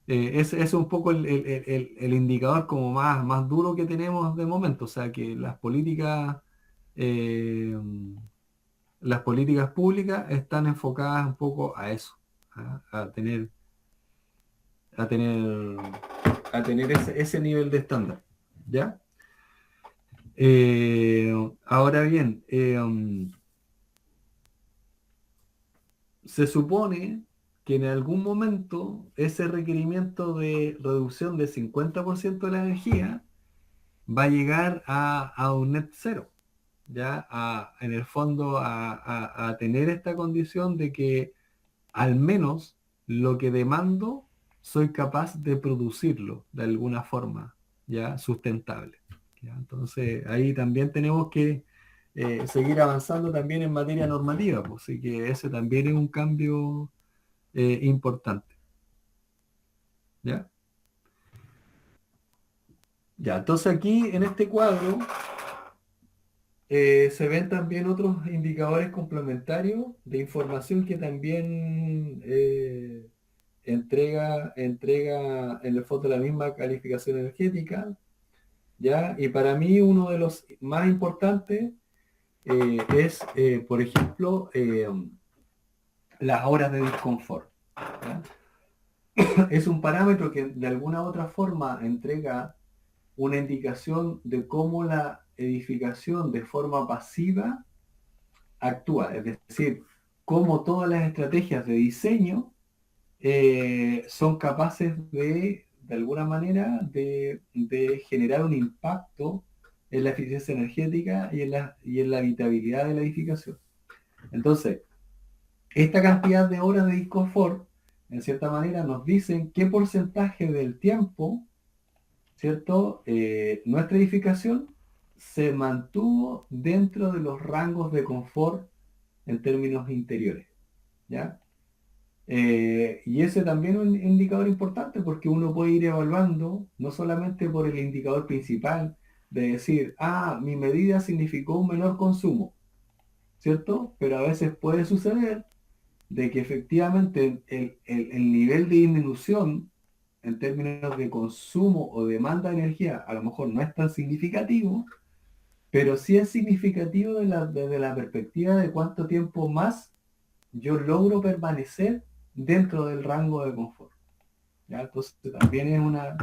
ese es un poco el indicador como más duro que tenemos de momento. O sea, que las políticas públicas están enfocadas un poco a eso, a tener ese nivel de estándar. ¿Ya? Ahora bien, se supone que en algún momento ese requerimiento de reducción de 50% de la energía va a llegar a un net cero, ya en el fondo a tener esta condición de que al menos lo que demando soy capaz de producirlo de alguna forma ya sustentable. ¿Ya? Entonces ahí también tenemos que seguir avanzando también en materia normativa, pues, así que ese también es un cambio importante. ¿Ya? Ya, entonces aquí en este cuadro se ven también otros indicadores complementarios de información que también entrega en el fondo la misma calificación energética, ¿ya? Y para mí uno de los más importantes es, por ejemplo, las horas de disconfort, ¿ya? Es un parámetro que de alguna u otra forma entrega una indicación de cómo la edificación de forma pasiva actúa, es decir, cómo todas las estrategias de diseño son capaces de alguna manera, de generar un impacto en la eficiencia energética y en la habitabilidad de la edificación. Entonces, esta cantidad de horas de disconfort, en cierta manera, nos dicen qué porcentaje del tiempo, ¿cierto? Nuestra edificación se mantuvo dentro de los rangos de confort en términos interiores, ¿ya? Y ese también es un indicador importante porque uno puede ir evaluando, no solamente por el indicador principal, de decir, mi medida significó un menor consumo, ¿cierto? Pero a veces puede suceder de que efectivamente el nivel de disminución en términos de consumo o demanda de energía a lo mejor no es tan significativo, pero sí es significativo desde la perspectiva de cuánto tiempo más yo logro permanecer dentro del rango de confort. ¿Ya? Entonces también es una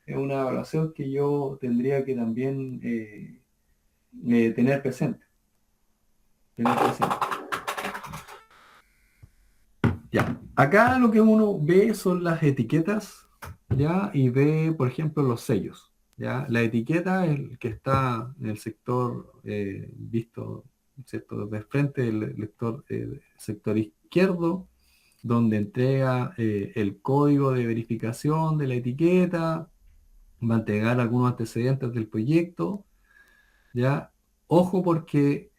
evaluación que yo tendría que también tener presente. Ya. Acá lo que uno ve son las etiquetas, ¿ya? Y ve, por ejemplo, los sellos. ¿Ya? La etiqueta es el que está en el sector visto, ¿cierto? De frente del sector izquierdo, donde entrega el código de verificación de la etiqueta, va a entregar algunos antecedentes del proyecto, ¿ya? Ojo porque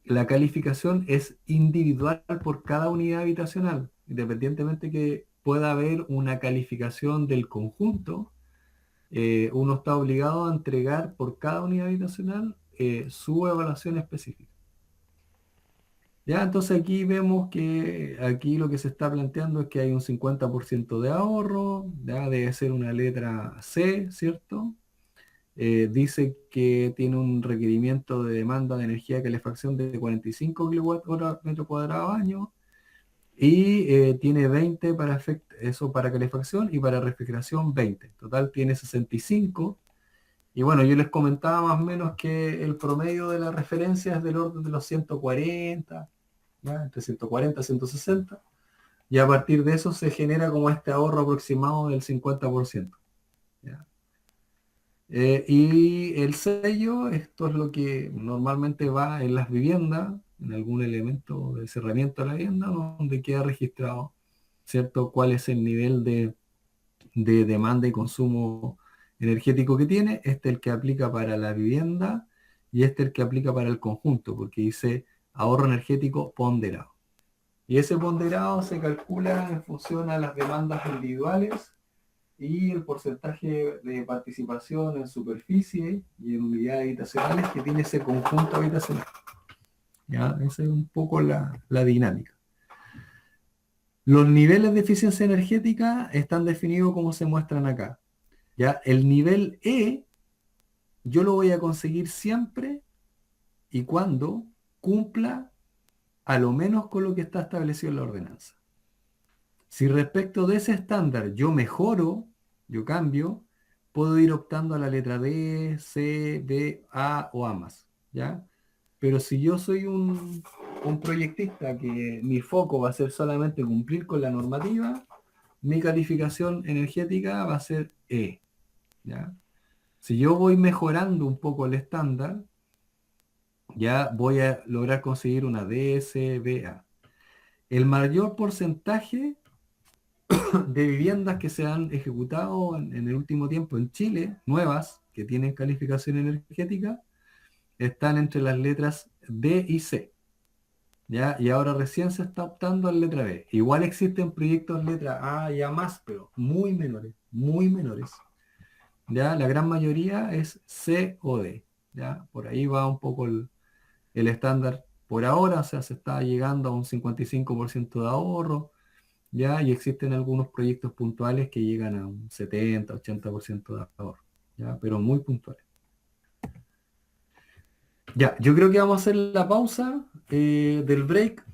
la calificación es individual por cada unidad habitacional, independientemente que pueda haber una calificación del conjunto, uno está obligado a entregar por cada unidad habitacional su evaluación específica. Ya, entonces aquí vemos que aquí lo que se está planteando es que hay un 50% de ahorro, ya debe ser una letra C, ¿cierto? Dice que tiene un requerimiento de demanda de energía de calefacción de 45 kWh metro cuadrado año y tiene 20 para calefacción y para refrigeración 20. Total tiene 65. Y bueno, yo les comentaba más o menos que el promedio de la referencia es del orden de los 140, ¿ya? Entre 140 y 160. Y a partir de eso se genera como este ahorro aproximado del 50%. ¿Ya? Y el sello, esto es lo que normalmente va en las viviendas, en algún elemento de cerramiento de la vivienda, donde queda registrado, ¿cierto?, cuál es el nivel de demanda y consumo energético que tiene. Este es el que aplica para la vivienda y este es el que aplica para el conjunto, porque dice ahorro energético ponderado. Y ese ponderado se calcula en función a las demandas individuales y el porcentaje de participación en superficie y en unidades habitacionales que tiene ese conjunto habitacional. ¿Ya? Esa es un poco la dinámica. Los niveles de eficiencia energética están definidos como se muestran acá. ¿Ya? El nivel E yo lo voy a conseguir siempre y cuando cumpla a lo menos con lo que está establecido en la ordenanza. Si respecto de ese estándar yo mejoro, yo cambio, puedo ir optando a la letra D, C, B, A o A más, ¿ya? Pero si yo soy un proyectista que mi foco va a ser solamente cumplir con la normativa, mi calificación energética va a ser E, ¿ya? Si yo voy mejorando un poco el estándar, ya voy a lograr conseguir una D, C, B, A. El mayor porcentaje de viviendas que se han ejecutado en el último tiempo en Chile, nuevas, que tienen calificación energética, están entre las letras D y C. ¿Ya? Y ahora recién se está optando a la letra B. Igual existen proyectos letra A y A más, pero muy menores, muy menores. ¿Ya? La gran mayoría es C o D. ¿Ya? Por ahí va un poco el estándar por ahora, o sea, se está llegando a un 55% de ahorro, ¿ya? Y existen algunos proyectos puntuales que llegan a un 70, 80% de ahorro, ¿ya? Pero muy puntuales. Ya, yo creo que vamos a hacer la pausa del break,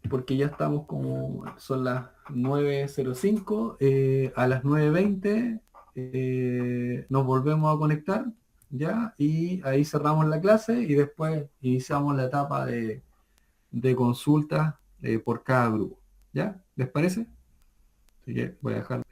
porque ya estamos como, son las 9:05, a las 9:20 nos volvemos a conectar, ¿ya? Y ahí cerramos la clase y después iniciamos la etapa de consultas por cada grupo, ¿ya? ¿Les parece? Así que voy a dejar